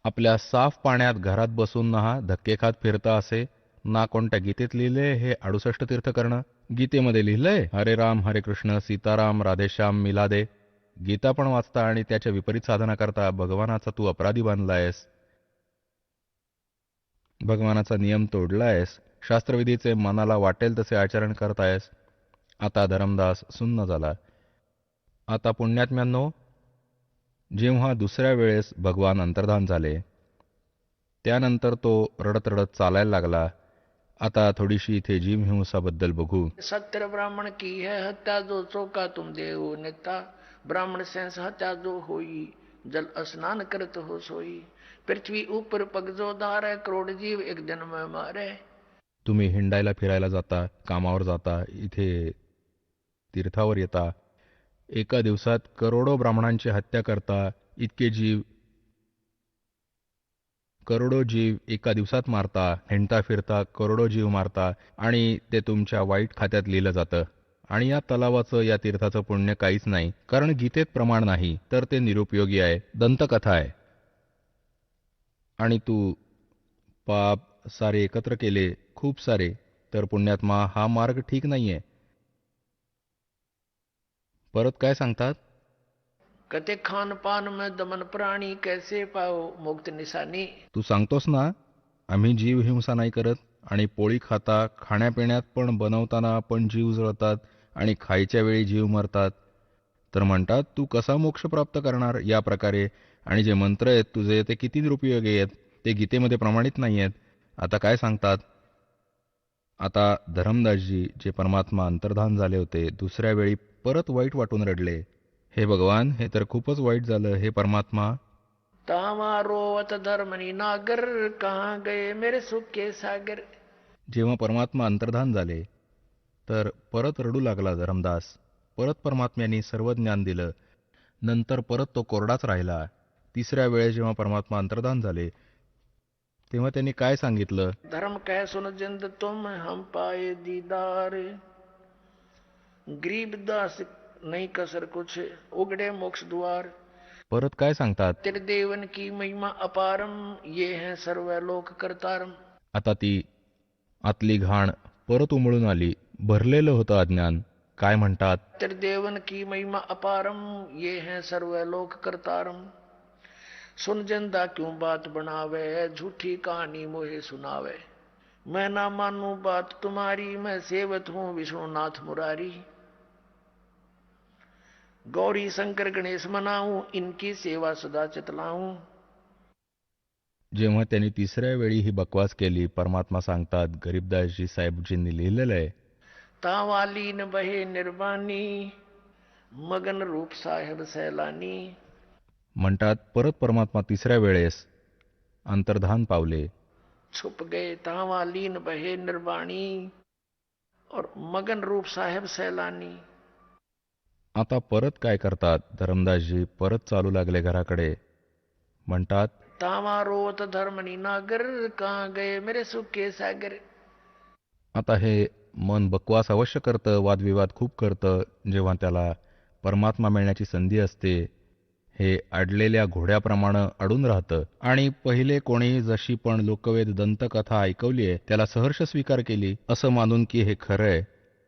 आपल्या साफ पाण्यात घरात बसून ना धक्के खात फिरता असे ना कोणत्या गीतेत लिहिले हे 68 तीर्थ करणं. गीतेमध्ये लिहिलंय हरे राम हरे कृष्ण सीताराम राधेश्याम मिलादे. गीता पण वाचता आणि त्याच्या विपरीत साधना करता भगवानाचा तू अपराधी बनलायस, भगवानाचा नियम तोडलायस, शास्त्रविधीचे मनाला वाटेल तसे आचरण करतायस. आता धरमदास सुन्न झाला. आता पुण्यात्म्यांनो, जेव्हा दुसऱ्या वेळेस भगवान अंतर्धान झाले, त्यानंतर तो रडत चालायला लागला. आता थोडीशी इथे जीवहिंसाबद्दल बघू. सत्तर ब्राह्मण की है हत्या जो चौका तुम देव नेता ब्राह्मण सेंस हत्या जो होई जल स्नान करत हो सोई पृथ्वी ऊपर पग जो धारे करोड़ जीव एक दिन में मारे. तुम्ही हिंडायला फिरायला जाता, कामावर जाता, इथे तीर्थावर येता, एका दिवसात करोडो ब्राह्मणांची हत्या करता, करोडो जीव एका दिवसात मारता, हिंडता फिरता करोडो जीव मारता आणि ते तुमच्या वाईट खात्यात लिहिलं जातं. आणि या तलावाचं, या तीर्थाचं पुण्य काहीच नाही, कारण गीतेत प्रमाण नाही, तर ते निरुपयोगी आहे, दंतकथा आहे. आणि तू पाप सारे एकत्र केले, खूप सारे, तर पुण्यात्मा हा मार्ग ठीक नाहीये. परत काय सांगतात? कते खान पान में दमन प्राणी कैसे पाओ मुक्त निशानी. तू सांगतोस ना, आम्ही जीवहिंसा नाही करत, आणि पोळी खाता, खाण्यापिण्यात पण बनवताना पण जीव जळतात आणि खायच्या वेळी जीव मरतात, तर म्हणतात तू कसा मोक्ष प्राप्त करणार या प्रकारे. आणि जे मंत्र आहेत तुझे ते किती निरुपयोगी आहेत, ते गीतेमध्ये प्रमाणित नाही आहेत. आता काय सांगतात? आता धरमदासजी, जे परमात्मा अंतर्धान झाले होते, दुसऱ्या वेळी परत वाईट वाटून रडले. हे भगवान, हे तर खूपच वाईट झालं. हे परमात्मा, तावा रोवत धर्मनी नागर कहाँ गए मेरे सुख के सागर. जेव्हा परमात्मा अंतर्धान झाले तर परत रडू लागला धरमदास. परत परमात्म्यांनी सर्व ज्ञान दिलं. नंतर परत तो कोरडाच राहिला. तिसऱ्या वेळेस जेव्हा परमात्मा अंतर्धान झाले तेव्हा त्यांनी काय सांगितलं? धर्म कह सुन जिंद तुम हम पाए दीदार गरीब दास नहीं कसर कुछ उगड़े मोक्ष द्वार. परत काय सांगतात? तेरे देवन की महिमा अपारम ये है सर्व लोक करतारम. आता ती आतली घाण परत उमळून आली. भरलेलं होतं अज्ञान. काय म्हणतात? तेरे देवन की महिमा अपारम ये है सर्व लोक करतारम. सुन जिंदा क्यों बात बनावे झूठी कहानी मोहे सुनावे. मैं ना मानू बात तुम्हारी मैं सेवत हूँ विष्णुनाथ मुरारी. गौरी शंकर गणेश मनाऊं इनकी सेवा सदा चितलाऊं. जेव्हा त्यांनी तिसऱ्या वेळी ही बकवास केली, परमात्मा सांगतात, गरीबदासजी साहेबजींनी लिहिलेलं आहे, तावालीन बहे निर्वाणी मगन रूप साहेब सैलानी. म्हणतात परत परमात्मा तिसऱ्या वेळेस अंतर्धान पावले. छुप गए तावालीन बहे निर्वाणी और मगन रूप साहेब सैलानी. आता परत काय करतात? धरमदासजी परत चालू लागले घराकडे. म्हणतात, तावा रोत धर्मनी नागर कहाँ गए मेरे सुख के सागर. आता हे मन बकवास अवश्य करतं, वादविवाद खूप करतं. जेव्हा त्याला परमात्मा मिळण्याची संधी असते, हे अडलेल्या घोड्याप्रमाणे अडून राहतं. आणि पहिले कोणी जशी पण लोकवेद दंतकथा ऐकवली आहे त्याला सहर्ष स्वीकार केली, असं मानून की हे खरं आहे.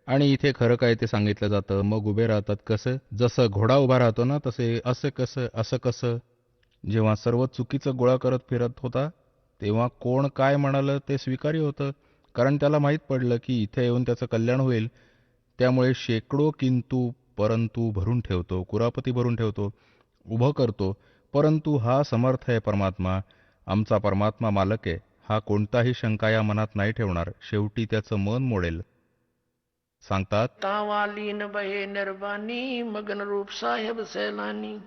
आणि इथे खरं काय ते सांगितलं जातं. मग उभे राहतात कसं? जसं घोडा उभा राहतो ना, तसे असं कसं, असं कसं. जेव्हा सर्व चुकीचं गोळा करत फिरत होता तेव्हा कोण काय म्हणालं ते स्वीकार्य होतं, कारण त्याला माहीत पडलं की इथे येऊन त्याचं कल्याण होईल. त्यामुळे शेकडो किंतु परंतु भरून ठेवतो, कुरापती भरून ठेवतो, उभं करतो. परंतु हा समर्थ आहे परमात्मा, आमचा परमात्मा मालक आहे, हा कोणताही शंका या मनात नाही ठेवणार, शेवटी त्याचं मन मोडेल. सांगतात, तावालीन बहे निर्वाणी मगन रूप साहेब सैलानी.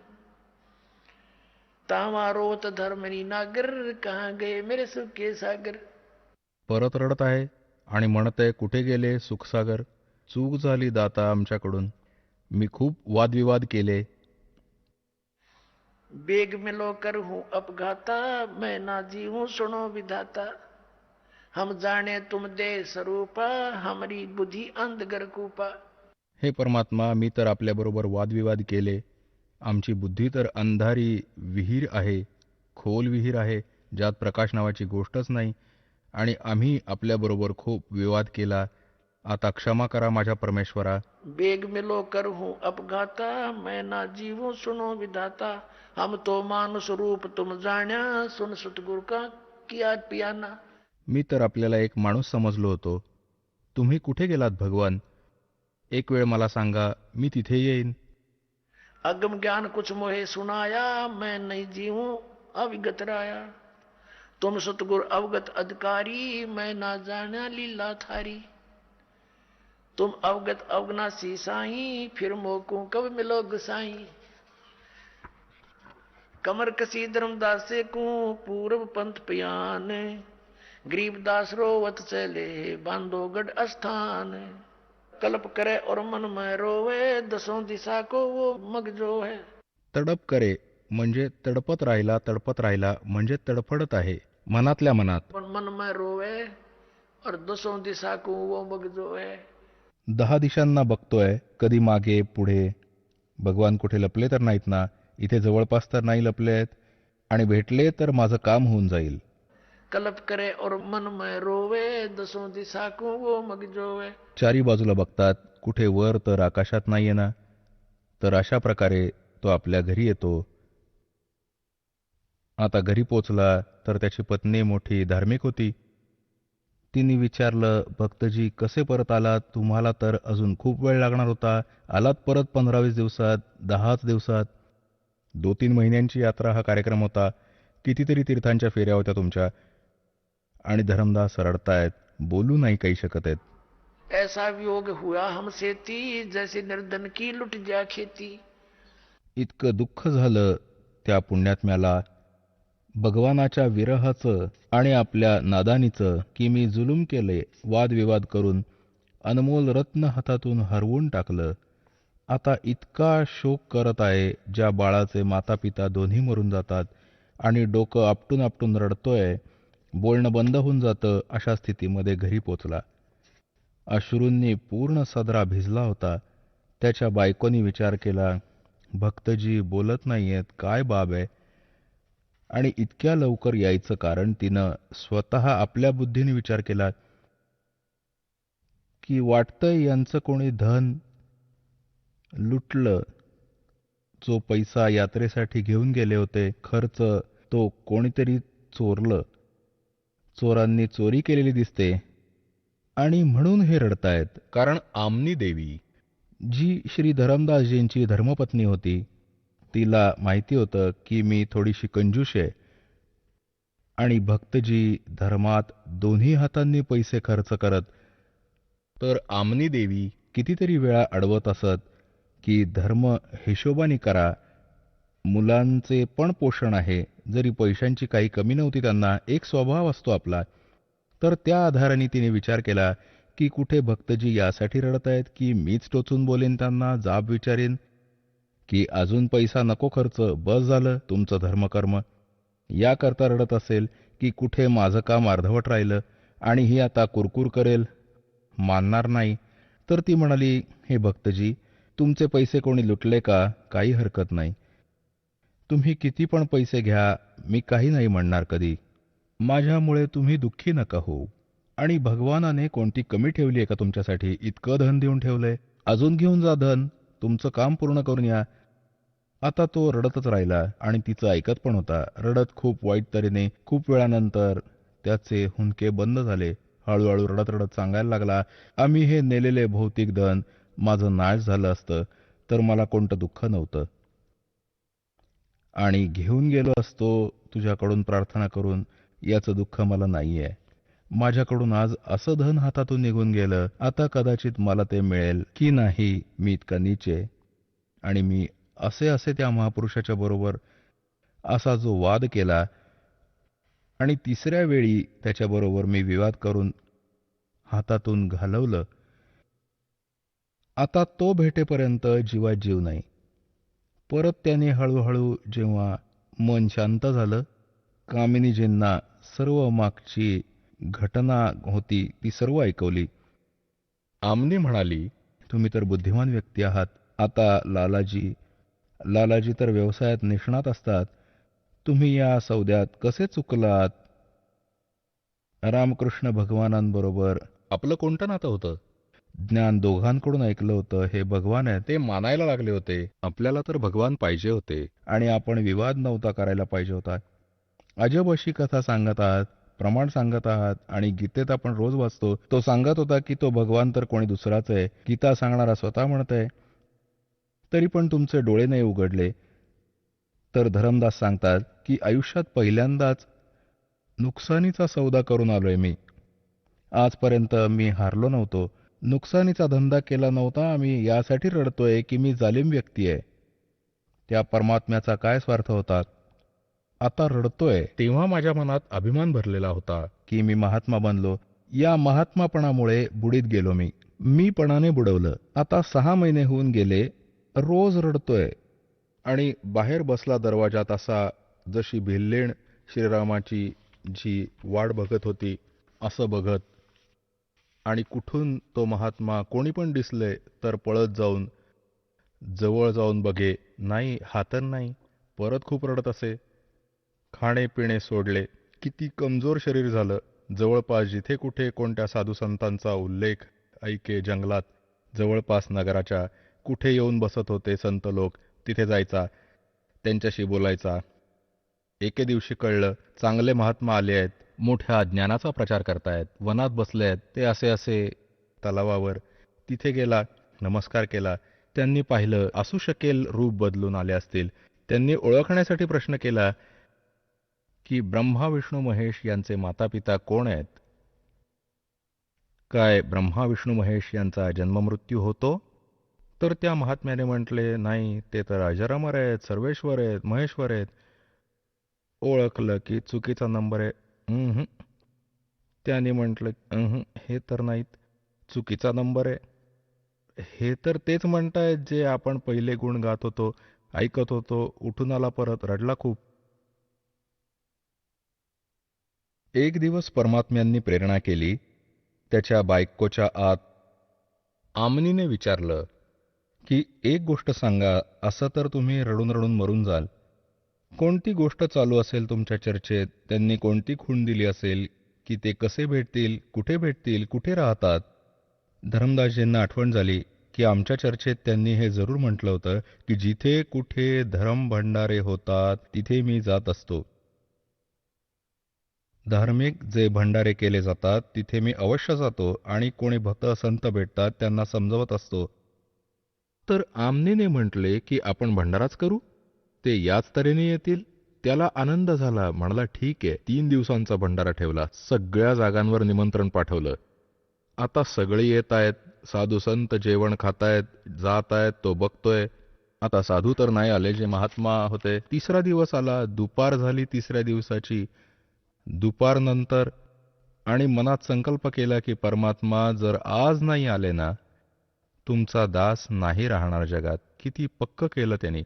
तावा रोत धर्मनी नागर कहाँ गए मेरे सुख के सागर. परत रडत आहे आणि म्हणत आहे, कुठे गेले सुखसागर? चूक झाली दाता आमच्याकडून, मी खूप वादविवाद केले. बेग मिलो कर हूँ अपघाता मैं ना जीवूं सुनो विधाता. हम जाने तुम दे स्वरूपा हमारी बुद्धि अंधगर कूपा. हे परमात्मा, मी तर आपल्याबरोबर वादविवाद केले. आमची बुद्धी तर अंधारी विहीर आहे, खोल विहीर आहे, ज्यात प्रकाश नावाची गोष्टच नाही. आणि आम्ही आपल्याबरोबर खूप विवाद केला. आता क्षमा करा माझ्या परमेश्वरा. बेग मिलो कर हूँ अपघाता मैं ना जीवूं सुनो विधाता. हम तो मानुष रूप तुम जाण्या सुन सतगुरु का किया पियाना. मी तर आपल्याला एक माणूस समजलो होतो. तुम्ही कुठे गेलात भगवान? एक वेळ मला सांगा, मी तिथे येईन. अगम ज्ञान कुछ मोहे सुनाया मैं नहीं जीवूं अविगत राया. तुम सतगुर अवगत अधिकारी, मैं ना जाना लीला थारी। तुम अवगत अवगनासी साई, फिर मोको कब मिलो गुसाई। कमर कसी धर्मदासे को पूर्व पंथ पियान, गरीबदास रोवत चले बांधो गढ़ अस्थान। कल्प करे और मन में रोवे, दसों दिशा को वो मगजो है। तडप करे म्हणजे तडपत राहिला म्हणजे तडफडत आहे मनातल्या मनात. पण मन में रोवे और दसों दिशा को वो मगजो है। 10 दिशांना बघतोय, कधी मागे पुढे. भगवान कुठे लपले तर नाहीत ना, इथे जवळपास तर नाही लपलेत, आणि भेटले तर माझं काम होऊन जाईल. कल्प करे और मन में रोवे, दसों दिशा को वो मगजो है। चारी बाजूला बघतात, कुठे वर तर आकाशात नाहीये ना. तर अशा प्रकारे तो आपल्या घरी येतो. आता घरी पोचला तर त्याची पत्नी मोठी धार्मिक होती. तिने विचारलं, भक्तजी कसे परत आलात? तुम्हाला तर अजून खूप वेळ लागणार होता. आलात परत 15-20 दिवसात, 10 दिवसात. 2-3 महिन्यांची यात्रा हा कार्यक्रम होता. कितीतरी तीर्थांच्या फेऱ्या होत्या तुमच्या. आणि धरमदास रडतायत, बोलू नाही काही शकत आहेत. ऐसा वियोग हुआ हमसे ती, जैसे निर्धन की लुट जा खेती। इतकं दुःख झालं त्या पुण्यात्म्याला भगवानाच्या विरहाचं आणि आपल्या नादानीचं, की मी जुलूम केले, वादविवाद करून अनमोल रत्न हातातून हरवून टाकलं. आता इतका शोक करत आहे, ज्या बाळाचे मातापिता दोन्ही मरून जातात, आणि डोकं आपटून आपटून रडतोय. बोलणं बंद होऊन जातं. अशा स्थितीमध्ये घरी पोचला. अश्रूंनी पूर्ण सदरा भिजला होता. त्याच्या बायकोनी विचार केला, भक्तजी बोलत नाहीयेत, काय बाब आहे? आणि इतक्या लवकर यायचं कारण तिनं स्वतः आपल्या बुद्धीने विचार केला, की वाटतंय यांचं कोणी धन लुटलं. जो पैसा यात्रेसाठी घेऊन गेले होते, खर्च तो कोणीतरी चोरलं. चोरांनी चोरी केलेली दिसते, आणि म्हणून हे रडतायत. कारण आमनी देवी, जी श्री धरमदासजींची धर्मपत्नी होती, तिला माहिती होतं की मी थोडीशी कंजूष आहे, आणि भक्तजी धर्मात दोन्ही हातांनी पैसे खर्च करत. तर आमनी देवी कितीतरी वेळा अडवत असत की धर्म हिशोबाने करा, मुलांचे पण पोषण आहे. जरी पैशांची काही कमी नव्हती त्यांना, एक स्वभाव असतो आपला. तर त्या आधाराने तिने विचार केला की कुठे भक्तजी यासाठी रडत आहेत की मीच टोचून बोलेन त्यांना, जाब विचारेन की अजून पैसा नको खर्च, बस झालं तुमचं धर्मकर्म, याकरता रडत असेल की कुठे माझं काम अर्धवट राहिलं आणि ही आता कुरकुर करेल, मानणार नाही. तर ती म्हणाली, हे भक्तजी, तुमचे पैसे कोणी लुटले का? काही हरकत नाही. तुम्ही किती पण पैसे घ्या, मी काही नाही म्हणणार कधी. माझ्यामुळे तुम्ही दुःखी नका होऊ. आणि भगवानाने कोणती कमी ठेवली आहे का तुमच्यासाठी? इतकं धन देऊन ठेवलंय, अजून घेऊन जा धन, तुमचं काम पूर्ण करून या. आता तो रडतच राहिला आणि तिचं ऐकत पण होता. रडत खूप वाईट तऱ्हेने. खूप वेळानंतर त्याचे हुंदके बंद झाले. हळूहळू रडत रडत सांगायला लागला, आम्ही हे नेलेले भौतिक धन माझं नाश झालं असतं तर मला कोणतं दुःख नव्हतं, आणि घेऊन गेलो असतो तुझ्याकडून प्रार्थना करून, याचं दुःख मला नाहीये. माझ्याकडून आज असं धन हातातून निघून गेलं, आता कदाचित मला ते मिळेल की नाही, मी इतका नीच आहे. आणि मी असे त्या महापुरुषाच्या बरोबर असा जो वाद केला, आणि तिसऱ्या वेळी त्याच्याबरोबर मी विवाद करून हातातून घालवलं, आता तो भेटेपर्यंत जीवात जीव नाही. परत त्याने हळूहळू जेव्हा मन शांत झालं, कामिनीजींना सर्व मागची घटना होती ती सर्व ऐकवली. आमनी म्हणाली, तुम्ही तर बुद्धिमान व्यक्ती आहात. आता लालाजी तर व्यवसायात निष्णात असतात. तुम्ही या सौद्यात कसे चुकलात? रामकृष्ण भगवानांबरोबर आपलं कोणतं नातं होतं? ज्ञान दोघांकडून ऐकलं होतं. हे भगवान आहे ते मानायला लागले होते. आपल्याला तर भगवान पाहिजे होते, आणि आपण विवाद नव्हता करायला पाहिजे होता. अजब अशी कथा सांगत आहात, प्रमाण सांगत आहात, आणि गीतेत आपण रोज वाचतो. तो सांगत होता की तो भगवान तर कोणी दुसराच आहे. गीता सांगणारा स्वतः म्हणतंय, तरी पण तुमचे डोळे नाही उघडले. तर धरमदास सांगतात की आयुष्यात पहिल्यांदाच नुकसानीचा सौदा करून आलोय मी. आजपर्यंत मी हारलो नव्हतो. नुकसानीचा धंदा केला नव्हता. आम्ही यासाठी रडतोय की मी जालिम व्यक्ती आहे. त्या परमात्म्याचा काय स्वार्थ होता? आता रडतोय तेव्हा माझ्या मनात अभिमान भरलेला होता की मी महात्मा बनलो. या महात्मापणामुळे बुडीत गेलो मी. मीपणाने बुडवलं. आता 6 महिने होऊन गेले. रोज रडतोय. आणि बाहेर बसला दरवाजात असा, जशी भिल्लेण श्रीरामाची जी वाट बघत होती असं बघत. आणि कुठून तो महात्मा कोणी पण दिसले तर पळत जाऊन जवळ जाऊन बघे. नाही, हा तर नाही. परत खूप रडत असे. खाणे पिणे सोडले. किती कमजोर शरीर झालं. जवळपास जिथे कुठे कोणत्या साधुसंतांचा उल्लेख ऐके जंगलात, जवळपास नगराच्या कुठे येऊन बसत होते संत लोक, तिथे जायचा, त्यांच्याशी बोलायचा. एके दिवशी कळलं, चांगले महात्मा आले आहेत, मोठ्या ज्ञानाचा प्रचार करतायत, वनात बसले आहेत. ते असे असे तलावावर. तिथे गेला, नमस्कार केला. त्यांनी पाहिलं, असू शकेल रूप बदलून आले असतील. त्यांनी ओळखण्यासाठी प्रश्न केला की ब्रह्मा विष्णू महेश यांचे मातापिता कोण आहेत? काय ब्रह्मा विष्णू महेश यांचा जन्ममृत्यू होतो? तर त्या महात्म्याने म्हटले, नाही, ते तर अजरामर आहेत, सर्वेश्वर आहेत, महेश्वर आहेत. ओळखलं की चुकीचा नंबर आहे. त्याने म्हटलं, हे तर नाहीत, चुकीचा नंबर आहे. हे तर तेच म्हणतायत जे आपण पहिले गुण गात होतो, ऐकत होतो. उठून आला परत, रडला खूप. एक दिवस परमात्म्यांनी प्रेरणा केली. त्याच्या बायकोच्या आत आमनीने विचारलं की एक गोष्ट सांगा, असं तर तुम्ही रडून रडून मरून जाल. कोणती गोष्ट चालू असेल तुमच्या चर्चेत? त्यांनी कोणती खूण दिली असेल की ते कसे भेटतील, कुठे राहतात? धरमदासजींना आठवण झाली की आमच्या चर्चेत त्यांनी हे जरूर म्हटलं होतं की जिथे कुठे धर्म भंडारे होतात तिथे मी जात असतो. धार्मिक जे भंडारे केले जातात तिथे मी अवश्य जातो आणि कोणी भक्त संत भेटतात त्यांना समजवत असतो. तर आमनीने म्हटले की आपण भंडाराच करू, ते याच तऱ्हेने येतील. त्याला आनंद झाला. म्हणाला, ठीक आहे. 3 दिवसांचा भंडारा ठेवला. सगळ्या जागांवर निमंत्रण पाठवलं. आता सगळे येत आहेत. साधू संत जेवण खातायत, जात आहेत, तो बघतोय. आता साधू तर नाही आले जे महात्मा होते. 3रा दिवस आला. दुपार झाली 3ऱ्या दिवसाची. दुपारनंतर आणि मनात संकल्प केला की परमात्मा जर आज नाही आले ना, तुमचा दास नाही राहणार जगात. किती पक्क केलं त्यांनी.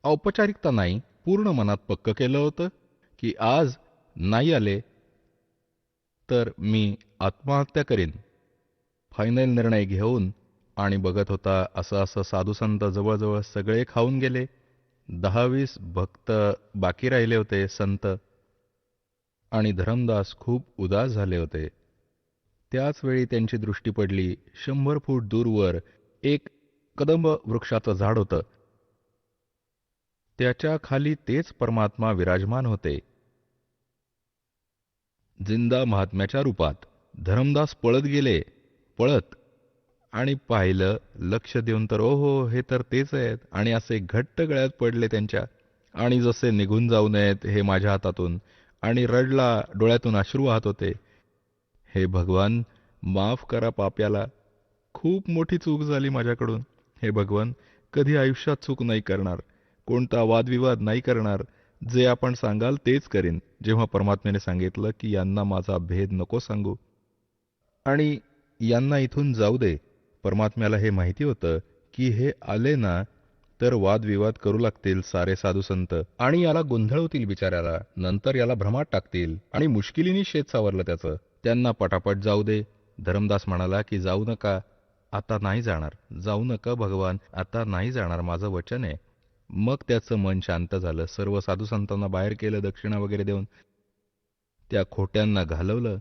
औपचारिकता नाही, पूर्ण मनात पक्क केलं होतं की आज नाही आले तर मी आत्महत्या करीन. फायनल निर्णय घेऊन आणि बघत होता असं असं साधूसंत जवळजवळ सगळे खाऊन गेले. 10-20 भक्त बाकी राहिले होते, संत. आणि धरमदास खूप उदास झाले होते. त्याच वेळी त्यांची दृष्टी पडली. 100 फूट दूरवर एक कदंब वृक्षाचं झाड होतं. त्याच्या खाली तेच परमात्मा विराजमान होते, जिंदा महात्म्याच्या रूपात. धरमदास पळत गेले, पळत, आणि पाहिलं, लक्ष देऊन तर ओहो, हे तर तेच आहेत. आणि असे घट्ट गळ्यात पडले त्यांच्या. आणि जसे निघून जाऊ नयेत हे माझ्या हातातून. आणि रडला, डोळ्यातून अश्रू वाहत होते. हे भगवान, माफ करा पाप्याला. खूप मोठी चूक झाली माझ्याकडून. हे भगवान, कधी आयुष्यात चूक नाही करणार, कोणता वादविवाद नाही करणार. जे आपण सांगाल तेच करीन. जेव्हा परमात्म्याने सांगितलं की यांना माझा भेद नको सांगू आणि यांना इथून जाऊ दे, परमात्म्याला हे माहिती होतं की हे आले ना तर वादविवाद करू लागतील सारे साधू संत आणि याला गोंधळवतील बिचाऱ्याला. नंतर याला भ्रमात टाकतील आणि मुश्किलीने शेत सावरलं त्याचं. त्यांना पटापट जाऊ दे. धरमदास म्हणाला की जाऊ नका, आता नाही जाणार. जाऊ नका भगवान, आता नाही जाणार, माझं वचन आहे. मग त्याचं मन शांत झालं. सर्व साधू संतांना बाहेर केलं, दक्षिणा वगैरे देऊन. त्या खोट्यांना घालवलं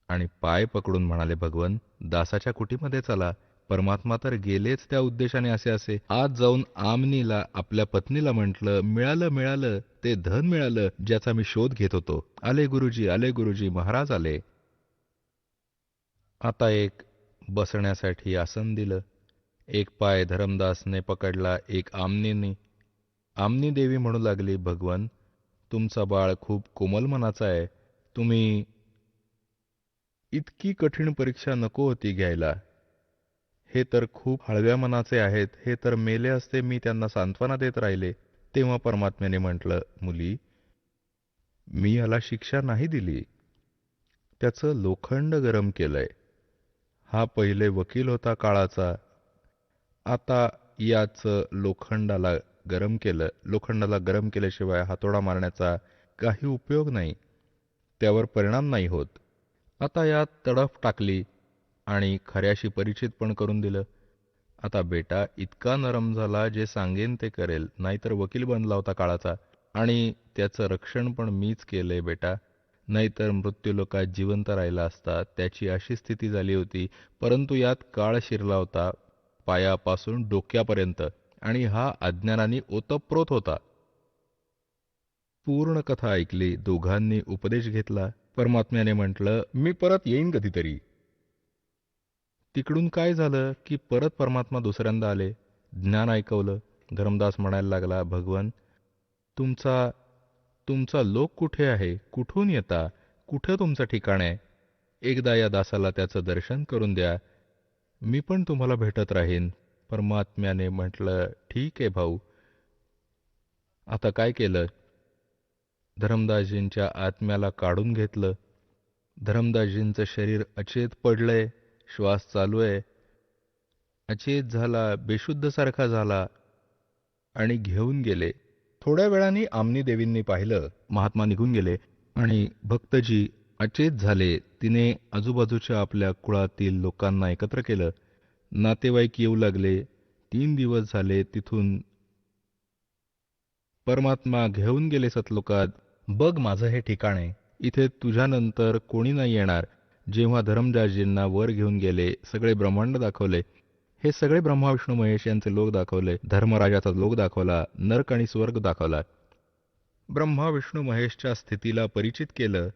आणि पाय पकडून म्हणाले, भगवान, दासाच्या कुटीमध्ये चला. परमात्मा तर गेलेच त्या उद्देशाने असे असे. आज जाऊन आमनीला, आपल्या पत्नीला म्हटलं, मिळालं, ते धन मिळालं ज्याचा मी शोध घेत होतो. आले गुरुजी, महाराज आले. आता एक बसण्यासाठी आसन दिलं. एक पाय धरमदासने पकडला, एक आमनीने. आमनी देवी म्हणू लागली, भगवान, तुमचा बाळ खूप कोमल मनाचा आहे. तुम्ही इतकी कठीण परीक्षा नको होती घ्यायला. हे तर खूप हळव्या मनाचे आहेत. हे तर मेले असते मी त्यांना सांत्वना देत राहिले. तेव्हा परमात्म्याने म्हटलं, मुली, मी याला शिक्षा नाही दिली. त्याचं लोखंड गरम केलंय. हा पहिले वकील होता काळाचा. आता याचं लोखंडाला गरम केल्याशिवाय हातोडा मारण्याचा काही उपयोग नाही. त्यावर परिणाम नाही होत. आता यात तडफ टाकली आणि खऱ्याशी परिचित पण करून दिलं. आता बेटा इतका नरम झाला, जे सांगेन ते करेल. नाहीतर वकील बनला होता काळाचा, आणि त्याचं रक्षण पण मीच केलंय बेटा. नाहीतर मृत्यूलोकात जिवंत राहिला असता. त्याची अशी स्थिती झाली होती. परंतु यात काळ शिरला होता पायापासून डोक्यापर्यंत, आणि हा अज्ञानाने ओतप्रोत होता. पूर्ण कथा ऐकली. दोघांनी उपदेश घेतला. परमात्म्याने म्हटलं, मी परत येईन कधीतरी. तिकडून काय झालं की परत परमात्मा दुसऱ्यांदा आले. ज्ञान ऐकवलं. धर्मदास म्हणायला लागला, भगवन, तुमचा तुमचा लोक कुठे आहे? कुठून येता? कुठं तुमचं ठिकाण आहे? एकदा या दासाला त्याचं दर्शन करून द्या. मी पण तुम्हाला भेटत राहीन. परमात्म्याने म्हटलं, ठीक आहे भाऊ. आता काय केलं? धर्मदासजींच्या आत्म्याला काढून घेतलं. धर्मदासजींचं शरीर अचेत पडलंय. श्वास चालू आहे. अचेत झाला, बेशुद्ध सारखा झाला आणि घेऊन गेले. थोड्या वेळाने आमनी देवींनी पाहिलं. महात्मा निघून गेले आणि भक्तजी अचेत झाले. तिने आजूबाजूच्या आपल्या कुळातील लोकांना एकत्र केलं. नातेवाईक येऊ लागले. 3 दिवस झाले तिथून परमात्मा घेऊन गेले सतलोकात. बघ माझं हे ठिकाण आहे. इथे तुझ्यानंतर कोणी नाही येणार. जेव्हा धर्मदासजींना वर घेऊन गेले, सगळे ब्रह्मांड दाखवले. हे सगळे ब्रह्मा विष्णू महेश यांचे लोक दाखवले. धर्मराजाचा लोक दाखवला. नरक आणि स्वर्ग दाखवला. ब्रह्मा विष्णू महेशच्या स्थितीला परिचित केलं.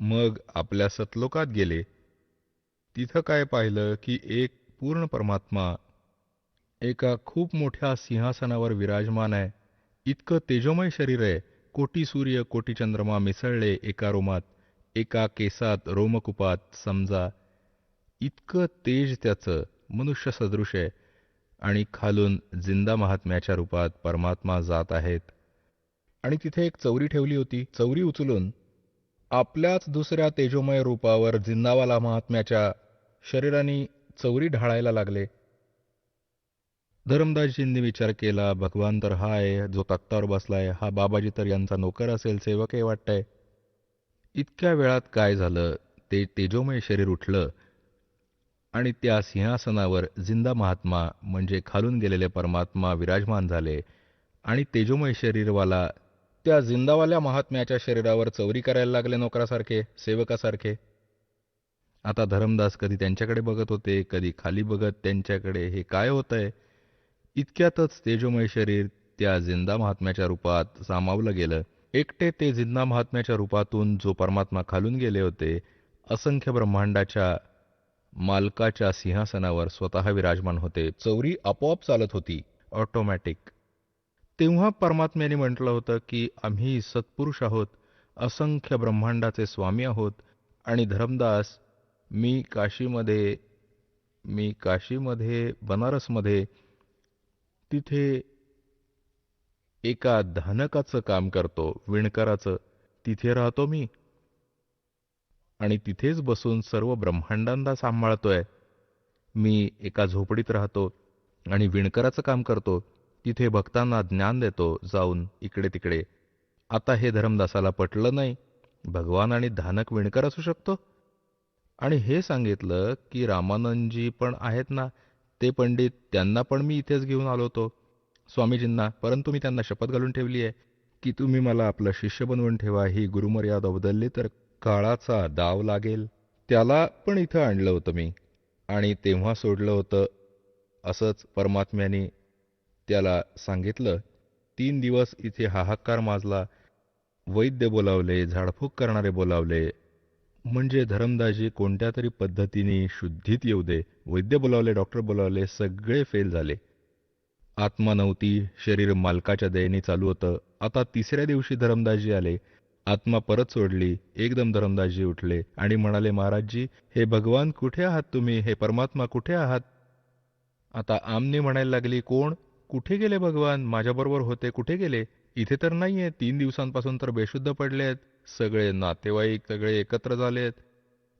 मग आपल्या सतलोकात गेले. तिथं काय पाहिलं की एक पूर्ण परमात्मा एका खूप मोठ्या सिंहासनावर विराजमान आहे. इतकं तेजोमय शरीर आहे. कोटी सूर्य कोटी चंद्रमा मिसळले एका रोमात, एका केसात, रोमकुपात समजा. इतकं तेज त्याचं, मनुष्य सदृश आहे. आणि खालून जिंदा महात्म्याच्या रूपात परमात्मा जात आहेत. आणि तिथे एक चौरी ठेवली होती. चौरी उचलून आपल्याच दुसऱ्या तेजोमय रूपावर जिंदावाला महात्म्याच्या शरीराने चौरी ढाळायला लागले. धर्मदासजींनी विचार केला, भगवान तर हा आहे जो तख्तावर बसलाय. हा बाबाजी तर यांचा नोकर असेल, सेवक आहे वाटतंय. इतक्या वेळात काय झालं, ते तेजोमय शरीर उठलं आणि त्या सिंहासनावर जिंदा महात्मा म्हणजे खालून गेलेले परमात्मा विराजमान झाले. आणि तेजोमय शरीरवाला त्या जिंदावाल्या महात्म्याच्या शरीरावर चौरी करायला लागले, नोकरासारखे, सेवकासारखे. आता धर्मदास कधी त्यांच्याकडे बघत होते, कधी खाली बघत त्यांच्याकडे. हे काय होतंय? इतक्यातच तेजोमय शरीर त्या जिंदा महात्म्याच्या रूपात सामावलं गेलं. एकटे ते जिंदा महात्म्याच्या रूपातून जो परमात्मा खालून गेले होते, असंख्य ब्रह्मांडाच्या मालकाच्या सिंहासनावर स्वतः विराजमान होते. चौरी आपोआप चालत होती, ऑटोमॅटिक. तेव्हा परमात्म्याने म्हटलं होतं की आम्ही सत्पुरुष आहोत, असंख्य ब्रह्मांडाचे स्वामी आहोत. आणि धर्मदास, मी काशीमध्ये बनारसमध्ये तिथे एका धानकाचं काम करतो, विणकराचं. तिथे राहतो मी आणि तिथेच बसून सर्व ब्रह्मांडांना सांभाळतोय. मी एका झोपडीत राहतो आणि विणकराचं काम करतो. तिथे भक्तांना ज्ञान देतो जाऊन इकडे तिकडे. आता हे धर्मदासाला पटलं नाही. भगवान आणि धानक विणकर असू शकतो. आणि हे सांगितलं की रामानंदजी पण आहेत ना, ते पंडित, त्यांना पण मी इथेच घेऊन आलो होतो, स्वामीजींना. परंतु मी त्यांना शपथ घालून ठेवली आहे की तुम्ही मला आपलं शिष्य बनवून ठेवा. ही गुरुमर्यादा बदलली तर काळाचा दाव लागेल. त्याला पण इथं आणलं होतं मी आणि तेव्हा सोडलं होतं. असंच परमात्म्याने त्याला सांगितलं. 3 दिवस इथे हाहाकार माजला. वैद्य बोलावले, झाडफूक करणारे बोलावले, म्हणजे धरमदासजी कोणत्या तरी पद्धतीने शुद्धीत येऊ दे. वैद्य बोलावले, डॉक्टर बोलावले, सगळे फेल झाले. आत्मा नव्हती. शरीर मालकाच्या दयेने चालू होतं. आता 3ऱ्या दिवशी धरमदासजी आले आत्मा परत सोडली. एकदम धरमदासजी उठले आणि म्हणाले, महाराजजी, हे भगवान कुठे आहात तुम्ही? हे परमात्मा कुठे आहात? आता आमने म्हणायला लागली, कोण? कुठे गेले भगवान? माझ्याबरोबर होते, कुठे गेले? इथे तर नाहीये. 3 दिवसांपासून तर बेशुद्ध पडलेत. सगळे नातेवाईक सगळे एकत्र झालेत.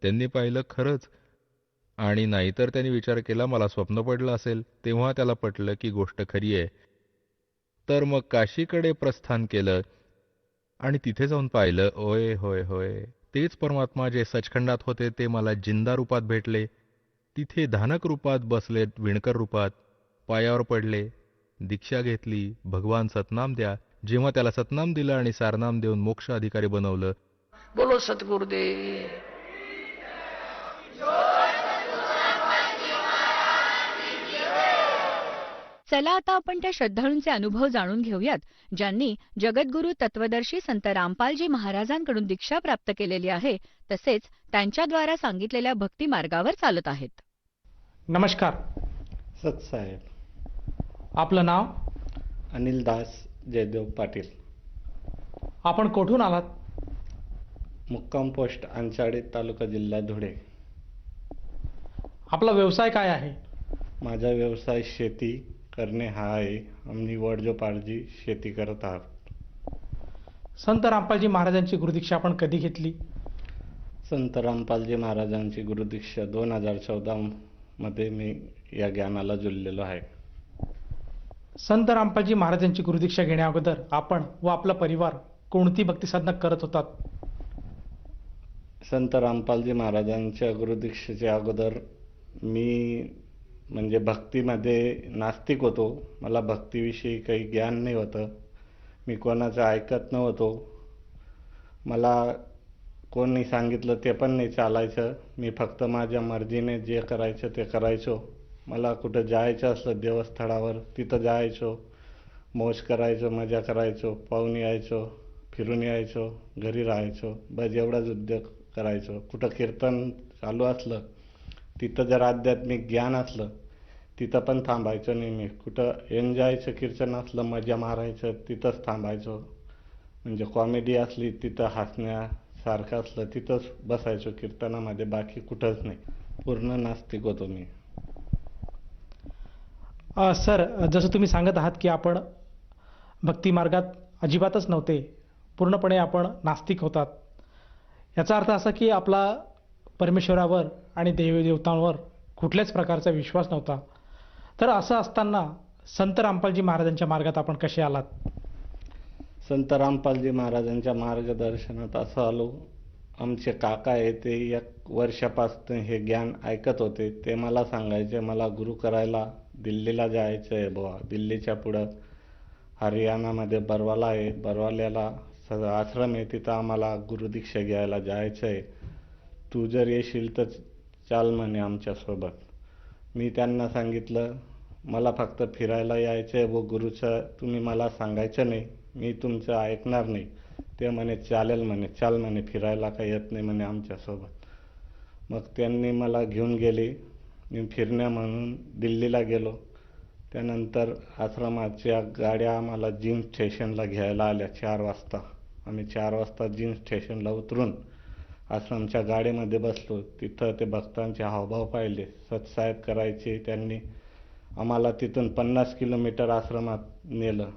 त्यांनी पाहिलं खरंच. आणि नाहीतर त्यांनी विचार केला मला स्वप्न पडलं असेल. तेव्हा त्याला पटलं की गोष्ट खरी आहे. तर मग काशीकडे प्रस्थान केलं आणि तिथे जाऊन पाहिलं, होय होय होय, तेच परमात्मा जे सचखंडात होते ते मला जिंदा रूपात भेटले. तिथे धानक रूपात बसलेत, विणकर रूपात. पायावर पडले, दीक्षा घेतली, भगवान सतनाम द्या. जेव्हा त्याला सतनाम दिलं आणि सारनाम देऊन मोक्ष अधिकारी बनवलं, बोलो सतगुरुदेव. चला आता आपण त्या श्रद्धाळूंचे अनुभव जाणून घेऊयात, ज्यांनी जगद्गुरू तत्वदर्शी संत रामपालजी महाराजांकडून दीक्षा प्राप्त केलेली आहे, तसेच त्यांच्याद्वारा सांगितलेल्या भक्ती मार्गावर चालत आहेत. नमस्कार. सतसाहेब. आपलं नाव? अनिल दास जयदेव पाटील. आपण कोठून आलात? मुक्काम पोस्ट अंचाडी, तालुका जिल्हा धुळे. आपला व्यवसाय काय आहे? माझा व्यवसाय शेती करणे हा आहे. आम्ही वडजोपार्जी शेती करत आहोत. संत रामपालजी महाराजांची गुरुदीक्षा आपण कधी घेतली? संत रामपालजी महाराजांची गुरुदीक्षा 2014 मध्ये मी या ज्ञानाला जुळलेलो आहे. संत रामपालजी महाराजांची गुरुदीक्षा घेण्याअगोदर आपण व आपला परिवार कोणती भक्तिसाधना करत होतात? संत रामपालजी महाराजांच्या गुरुदीक्षेच्या अगोदर मी म्हणजे भक्तीमध्ये नास्तिक होतो. मला भक्तीविषयी काही ज्ञान नाही होतं. मी कोणाचं ऐकत नव्हतो. मला कोणी सांगितलं ते पण नाही चालायचं. मी फक्त माझ्या मर्जीने जे करायचं ते करायचो. मला कुठं जायचं असलं देवस्थळावर तिथं जायचो, मौज करायचो, मजा करायचो, पाहून यायचो, फिरून यायचो, घरी राहायचो. बस एवढाच उद्योग करायचो. कुठं कीर्तन चालू असलं तिथं जर आध्यात्मिक ज्ञान असलं तिथं पण थांबायचं नाही मी. कुठं एन्जॉयचं कीर्तन असलं, मजा मारायचं, तिथंच थांबायचो. म्हणजे कॉमेडी असली तिथं हसण्यासारखं असलं तिथंच बसायचो कीर्तनामध्ये, बाकी कुठंच नाही. पूर्ण नास्तिक होतो मी. सर, जसं तुम्ही सांगत आहात की आपण भक्ती मार्गात अजिबातच नव्हते, पूर्णपणे आपण नास्तिक होतात. याचा अर्थ असा की आपला परमेश्वरावर आणि देवी देवतांवर कुठल्याच प्रकारचा विश्वास नव्हता. तर असं असताना संत रामपालजी महाराजांच्या मार्गात आपण कसे आलात? संत रामपालजी महाराजांच्या मार्गदर्शनात असं आलो. आमचे काका आहे ते 1 वर्षापासून हे ज्ञान ऐकत होते. ते मला सांगायचे मला गुरु करायला दिल्लीला जायचं आहे बुवा. दिल्लीच्या पुढं हरियाणामध्ये बरवाला आहे. बरवाल्याला आश्रम आहे, तिथं आम्हाला गुरुदीक्षा घ्यायला जायचं आहे. तू जर येशील तर चाल म्हणे आमच्यासोबत. मी त्यांना सांगितलं मला फक्त फिरायला यायचं आहे व गुरुचं तुम्ही मला सांगायचं नाही, मी तुमचं ऐकणार नाही. ते म्हणे चालेल म्हणे, चाल म्हणे, फिरायला काही येत नाही म्हणे आमच्यासोबत. मग त्यांनी मला घेऊन गेले. मी फिरण्या म्हणून दिल्लीला गेलो. त्यानंतर आश्रमाच्या गाड्या आम्हाला जीन स्टेशनला घ्यायला आल्या 4 वाजता. आम्ही 4 वाजता जीन स्टेशनला उतरून आश्रमच्या गाडीमध्ये बसलो. तिथं ते भक्तांचे हावभाव पाहिले. सतसाहेब करायचे. त्यांनी आम्हाला तिथून 50 किलोमीटर आश्रमात नेलं.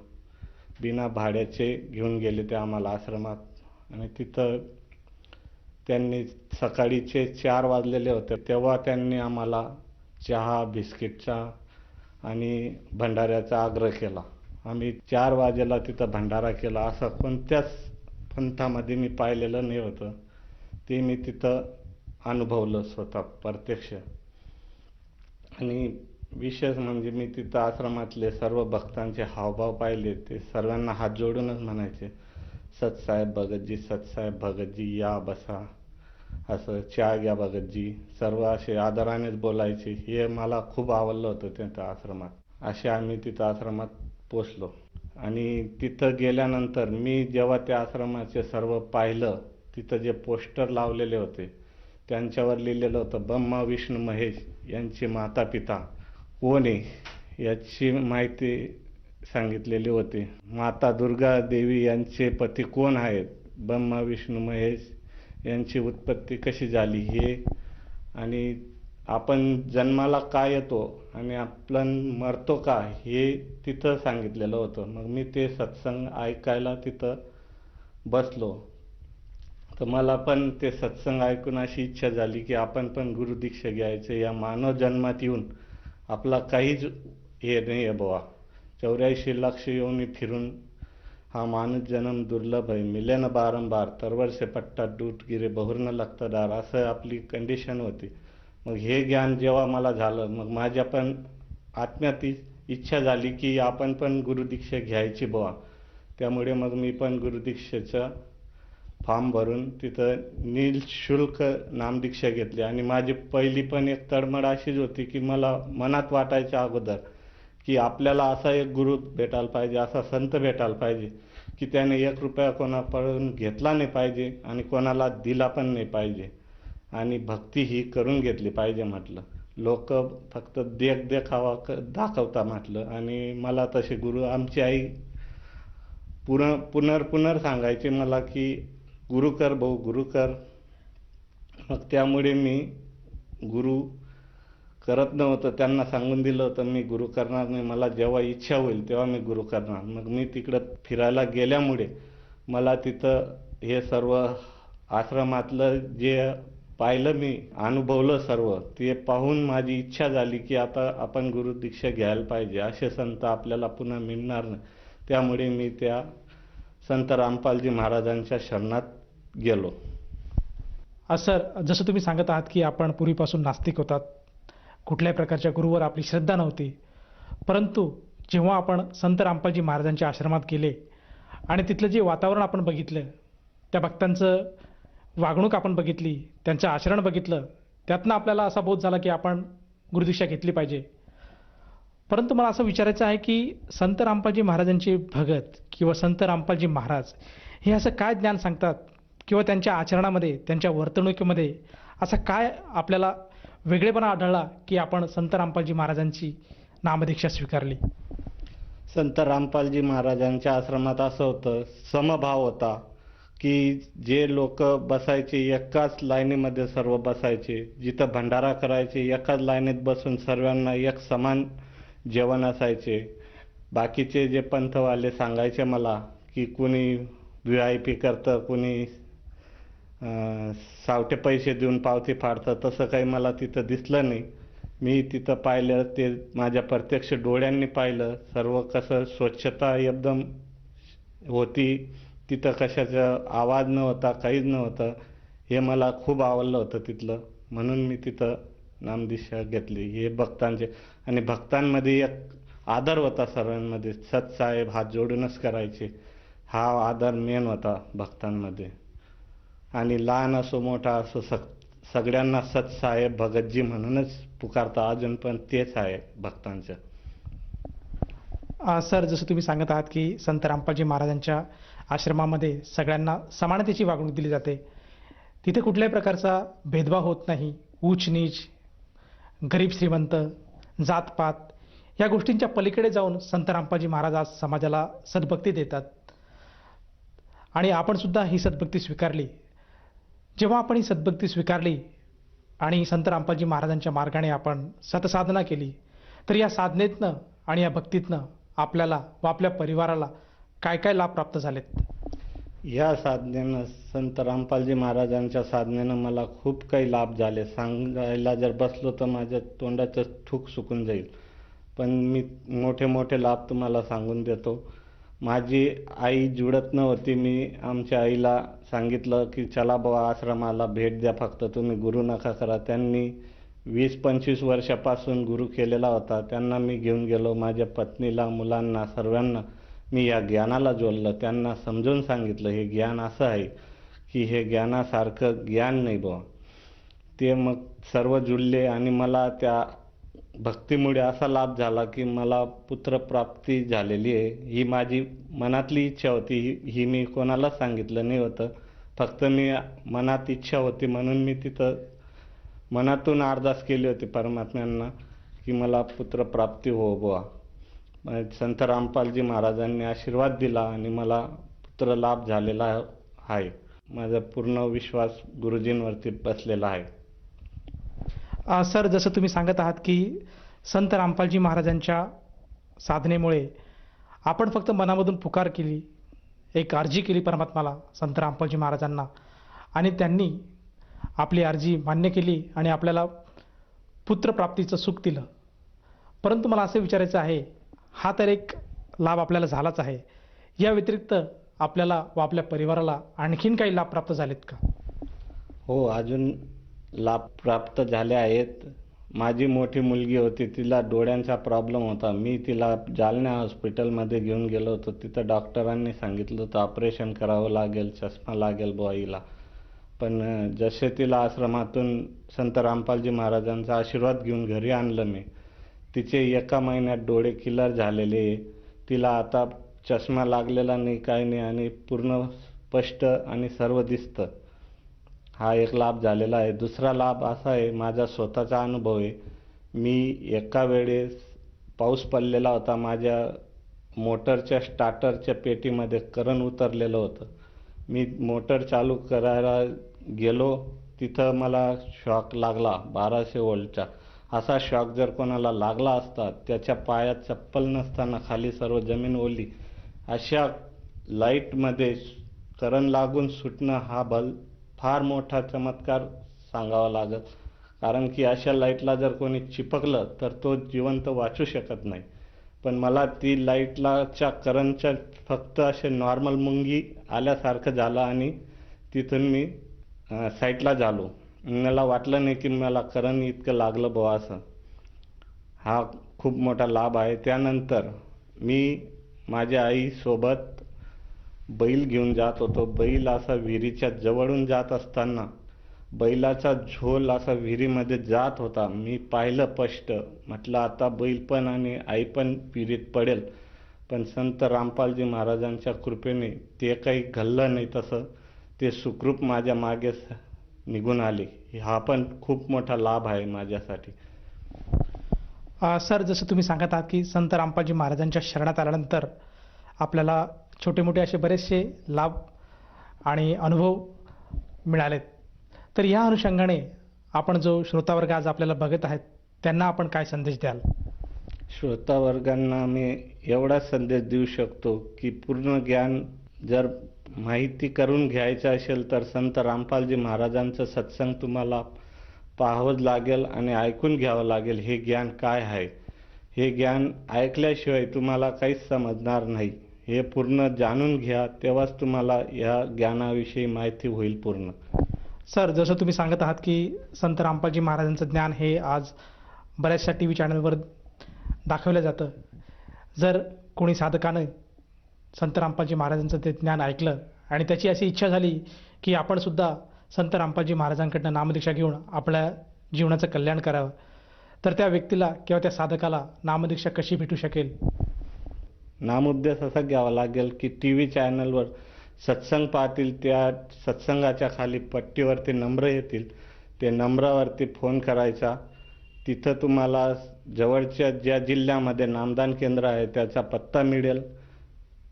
बिना भाड्याचे घेऊन गेले ते आम्हाला आश्रमात. आणि तिथं त्यांनी सकाळीचे 4 वाजलेले होते तेव्हा त्यांनी आम्हाला चहा, बिस्किटचा आणि भंडाऱ्याचा आग्रह केला. आम्ही 4 वाजेला तिथं भंडारा केला. असं कोणत्याच पंथामध्ये मी पाहिलेलं नाही होतं. ते मी तिथं अनुभवलं स्वतः प्रत्यक्ष. आणि विशेष म्हणजे मी तिथं आश्रमातले सर्व भक्तांचे हावभाव पाहिले. ते सर्वांना हात जोडूनच म्हणायचे सतसाहेब भगतजी, सतसाहेब भगतजी, या बसा, असं चहा घ्या भगतजी. सर्व असे आदरानेच बोलायचे. हे मला खूप आवडलं होतं तिथं आश्रमात. असे आम्ही तिथं आश्रमात पोचलो. आणि तिथं गेल्यानंतर मी जेव्हा त्या आश्रमाचे सर्व पाहिलं, तिथं जे पोस्टर लावलेले होते त्यांच्यावर लिहिलेलं होतं ब्रह्मा विष्णू महेश यांचे माता पिता कोण आहे याची माहिती सांगितलेली होती. माता दुर्गा देवी यांचे पती कोण आहेत ब्रह्मा विष्णू महेश यांची उत्पत्ती कशी झाली हे, आणि आपण जन्माला का येतो आणि आपण मरतो का हे तिथं सांगितलेलं होतं. मग मी ते सत्संग ऐकायला तिथं बसलो. तर मला पण ते सत्संग ऐकून अशी इच्छा झाली की आपण पण गुरुदीक्षा घ्यायचे. या मानव जन्मात येऊन आपला काहीच हे नाही आहे बुवा. 84 लाख योनी फिरून हा मानव जन्म दुर्लभ आहे. मिले न बारंबार तरवर से पट्टा टूट गिरे बहुर न लगता दार, असं आपली कंडिशन होती. मग हे ज्ञान जेव्हा मला झालं, मग माझ्या पण आत्म्यात इच्छा झाली की आपण पण गुरुदीक्षा घ्यायची बुवा. त्यामुळे मग मी पण गुरुदीक्षेचा फॉर्म भरून तिथं निःशुल्क नामदीक्षा घेतली. आणि माझी पहिली पण एक तळमळ अशीच होती की मला मनात वाटायच्या अगोदर की आपल्याला असा एक गुरु भेटायला पाहिजे, असा संत भेटायला पाहिजे की त्याने 1 रुपया कोणाकडून घेतला नाही पाहिजे आणि कोणाला दिला पण नाही पाहिजे, आणि भक्ती ही करून घेतली पाहिजे म्हटलं. लोक फक्त देखावा दाखवता म्हटलं. आणि मला तसे गुरु आमची आई पुनर सांगायचे मला की गुरु कर भाऊ, गुरु कर. मग त्यामुळे मी गुरु करत नव्हतं. त्यांना सांगून दिलं होतं मी गुरु करणार नाही, मला जेव्हा इच्छा होईल तेव्हा मी गुरु करणार. मग मी तिकडं फिरायला गेल्यामुळे मला तिथं हे सर्व आश्रमातलं जे पाहिलं, मी अनुभवलं सर्व, ते पाहून माझी इच्छा झाली की आता आपण गुरुदीक्षा घ्यायला पाहिजे. असे संत आपल्याला पुन्हा मिळणार नाही. त्यामुळे मी त्या संत रामपालजी महाराजांच्या शरणात गेलो. सर, जसं तुम्ही सांगत आहात की आपण पूर्वीपासून नास्तिक होतात, कुठल्याही प्रकारच्या गुरुवर आपली श्रद्धा नव्हती, परंतु जेव्हा आपण संत रामपालजी महाराजांच्या आश्रमात गेले आणि तिथलं जे वातावरण आपण बघितलं, त्या भक्तांचं वागणूक आपण बघितली, त्यांचं आचरण बघितलं, त्यातनं आपल्याला असा बोध झाला की आपण गुरुदीक्षा घेतली पाहिजे. परंतु मला असं विचारायचं आहे की संत रामपालजी महाराजांचे भगत किंवा संत रामपालजी महाराज हे असं काय ज्ञान सांगतात किंवा त्यांच्या आचरणामध्ये, त्यांच्या वर्तणुकीमध्ये असा काय आपल्याला वेगळेपणा आढळला की आपण संत रामपालजी महाराजांची नामदीक्षा स्वीकारली? संत रामपालजी महाराजांच्या आश्रमात असं होतं, समभाव होता की जे लोक बसायचे एकाच लाईनीमध्ये सर्व बसायचे. जिथं भंडारा करायचे एकाच लाईनीत बसून सर्वांना एक समान जेवण असायचे. बाकीचे जे पंथवाले सांगायचे मला की कुणी VIP करतं, कुणी सावटे पैसे देऊन पावती फाडतं, तसं काही मला तिथं दिसलं नाही. मी तिथं पाहिलं ते माझ्या प्रत्यक्ष डोळ्यांनी पाहिलं. सर्व कसं स्वच्छता एकदम होती, तिथं कशाचा आवाज नव्हता, काहीच नव्हतं. हे मला खूप आवडलं होतं तिथलं, म्हणून मी तिथं नामदीक्षा घेतली. हे भक्तांचे, आणि भक्तांमध्ये एक आदर होता सर्वांमध्ये. सतसाहेब हात जोडूनच करायचे, हा आदर मेन होता भक्तांमध्ये. आणि लहान असो मोठा असो सगळ्यांना सतसाहेब भगतजी म्हणूनच पुकारता. अजून पण तेच आहे भक्तांचं. सर, जसं तुम्ही सांगत आहात की संत रामपालजी महाराजांच्या आश्रमामध्ये सगळ्यांना समानतेची वागणूक दिली जाते, तिथे कुठल्याही प्रकारचा भेदभाव होत नाही. ऊच नीच, गरीब श्रीमंत, जातपात या गोष्टींच्या पलीकडे जाऊन संत रामपालजी महाराज आज समाजाला सद्भक्ती देतात आणि आपण सुद्धा ही सद्भक्ती स्वीकारली. जेव्हा आपण ही सद्भक्ती स्वीकारली आणि संत रामपालजी महाराजांच्या मार्गाने आपण सतसाधना केली, तर या साधनेतनं आणि या भक्तीतनं आपल्याला व आपल्या परिवाराला काय काय लाभ प्राप्त झालेत? या साधनेनं, संत रामपालजी महाराजांच्या साधनेनं मला खूप काही लाभ झाले. सांगायला जर बसलो तर माझ्या तोंडाचं थूक सुकून जाईल, पण मी मोठे मोठे लाभ तुम्हाला सांगून देतो. माझी आई जुळत नव्हती. मी आमच्या आईला सांगितलं की चला बाबा आश्रमाला भेट द्या, फक्त तुम्ही गुरु नका करा. त्यांनी 20-25 वर्षापासून गुरु केलेला होता. त्यांना मी घेऊन गेलो. माझ्या पत्नीला, मुलांना, सर्वांना मी या ज्ञानाला जोडलं. त्यांना समजून सांगितलं हे ज्ञान असं आहे की हे ज्ञानासारखं ज्ञान नाही बुवा. ते मग सर्व जुळले आणि मला त्या भक्तीमुळे असा लाभ झाला की मला पुत्रप्राप्ती झालेली आहे. ही माझी मनातली इच्छा होती. ही मी कोणालाच सांगितलं नाही होतं. फक्त मी मनात इच्छा होती म्हणून मी तिथं मनातून अरदास केली होती परमात्म्यांना की मला पुत्रप्राप्ती हो बुवा. संत रामपालजी महाराजांनी आशीर्वाद दिला आणि मला पुत्र लाभ झालेला आहे. माझा पूर्ण विश्वास गुरुजींवरती बसलेला आहे. सर, जसं तुम्ही सांगत आहात की संत रामपालजी महाराजांच्या साधनेमुळे आपण फक्त मनामधून पुकार केली, एक अर्जी केली परमात्माला, संत रामपालजी महाराजांना, आणि त्यांनी आपली अर्जी मान्य केली आणि आपल्याला पुत्रप्राप्तीचं सुख दिलं. परंतु मला असं विचारायचं आहे, हा तर एक लाभ आपल्याला झालाच आहे, या व्यतिरिक्त आपल्याला व आपल्या परिवाराला आणखीन काही लाभ प्राप्त झालेत का? हो, अजून लाभ प्राप्त झाले आहेत. माझी मोठी मुलगी होती, तिला डोळ्यांचा प्रॉब्लेम होता. मी तिला जालना हॉस्पिटलमध्ये घेऊन गेलो होतो. तिथं डॉक्टरांनी सांगितलं होतं ऑपरेशन करावं लागेल, चष्मा लागेल बुवाईला. पण जसे तिला आश्रमातून संत रामपालजी महाराजांचा आशीर्वाद घेऊन घरी आणलं मी, तिचे 1 महिन्यात डोळे क्लिअर झालेले. तिला आता चष्मा लागलेला नाही, काही नाही, आणि पूर्ण स्पष्ट आणि सर्व दिसतं. हा एक लाभ झालेला आहे. दुसरा लाभ असा आहे, माझा स्वतःचा अनुभव आहे. मी एका वेळेस पाऊस पडलेला होता, माझ्या मोटरच्या स्टार्टरच्या पेटीमध्ये करंट उतरलेलं होतं. मी मोटर चालू करायला गेलो, तिथं मला शॉक लागला 1200 व्होल्टचा. असा शॉक जर कोणाला लागला असता, त्याच्या पायात चप्पल नसताना खाली सर्व जमीन ओली. अशा लाईटमध्ये करंट लागून सुटणं हा फार मोठा चमत्कार सांगावा लागेल. कारण की अशा लाईटला जर कोणी चिपकलं तर तो जिवंत वाचू शकत नाही. पण मला ती लाईटलाच्या करंटच्या फक्त असे नॉर्मल मुंगी आल्यासारखं झालं आणि तिथून मी साईडला झालो. मला वाटलं नाही की मला करंट इतकं लागलं बुवा असं. हा खूप मोठा लाभ आहे. त्यानंतर मी माझ्या आईसोबत बैल घेऊन जात होतो. बैल असा विहिरीच्या जवळून जात असताना बैलाचा झोल असा विहिरीमध्ये जात होता. मी पाहिलं स्पष्ट. म्हटलं आता बैल पण आणि आई पण विहिरीत पडेल. पण संत रामपालजी महाराजांच्या कृपेने ते काही घडलं नाही. तसं ते सुखरूप माझ्या मागे निघून आले. हा पण खूप मोठा लाभ आहे माझ्यासाठी. सर, जसं तुम्ही सांगत आहात की संत रामपालजी महाराजांच्या शरणात आल्यानंतर आपल्याला छोटे मोठे असे बरेचसे लाभ आणि अनुभव मिळालेत. तर या अनुषंगाने आपण जो श्रोतावर्ग आज आपल्याला बघत आहेत, त्यांना आपण काय संदेश द्याल? श्रोतावर्गांना मी एवढा संदेश देऊ शकतो की पूर्ण ज्ञान जर माहिती करून घ्यायचं असेल तर संत रामपालजी महाराजांचं सत्संग तुम्हाला पाहावंच लागेल आणि ऐकून घ्यावं लागेल. हे ज्ञान काय आहे, हे ज्ञान ऐकल्याशिवाय तुम्हाला काहीच समजणार नाही. हे पूर्ण जाणून घ्या, तेव्हाच तुम्हाला या ज्ञानाविषयी माहिती होईल पूर्ण. सर, जसं तुम्ही सांगत आहात की संत रामपालजी महाराजांचं ज्ञान हे आज बऱ्याचशा TV चॅनलवर दाखवलं जातं. जर कोणी साधकानं संत रामपालजी महाराजांचं ते ज्ञान ऐकलं आणि त्याची अशी इच्छा झाली की आपण सुद्धा संत रामपालजी महाराजांकडनं नामदीक्षा घेऊन आपल्या जीवनाचं कल्याण करावं, तर त्या व्यक्तीला किंवा त्या साधकाला नामदीक्षा कशी भेटू शकेल? नामोपदेश असा घ्यावा लागेल की TV चॅनलवर सत्संग पाहतील, त्या सत्संगाच्या खाली पट्टीवरती नंबर येतील. ते नंबरावरती फोन करायचा. तिथं तुम्हाला जवळच्या ज्या जिल्ह्यामध्ये नामदान केंद्र आहे त्याचा पत्ता मिळेल.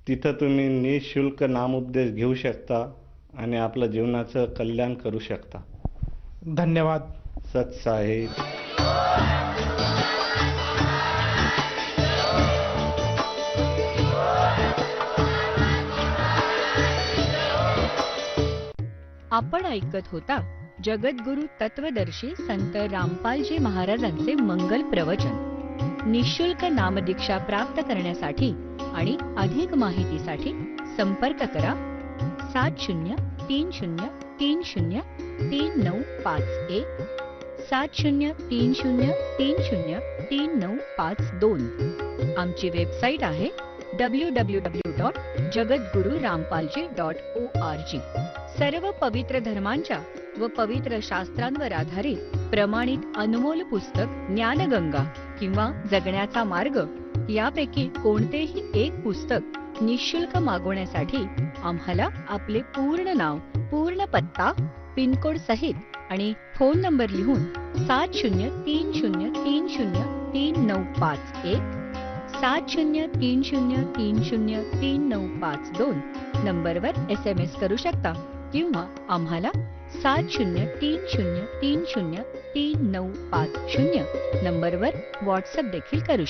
तिथं तुम्ही निःशुल्क नामोपदेश घेऊ शकता आणि आपलं जीवनाचं कल्याण करू शकता. धन्यवाद. सत्साहेब. आपण ऐकत होता जगद्गुरु तत्वदर्शी संत रामपालजी महाराजांचे मंगल प्रवचन. निःशुल्क नामदीक्षा प्राप्त करण्यासाठी आणि अधिक माहितीसाठी संपर्क करा 7030303951 7030303952. आमची वेबसाईट आहे www.jagadgururampalji.org. सर्व पवित्र धर्मांच्या व पवित्र शास्त्रांवर आधारित प्रमाणित अनमोल पुस्तक ज्ञानगंगा किंवा जगण्याचा मार्ग यापैकी कोणतेही एक पुस्तक निःशुल्क मागवण्यासाठी आम्हाला आपले पूर्ण नाव, पूर्ण पत्ता, पिनकोड सहित आणि फोन नंबर लिहून 7030303951 7030303952 नंबरवर SMS करू शकता किंवा आम्हाला 7030303950 नंबरवर व्हॉट्सअप देखील करू शकता.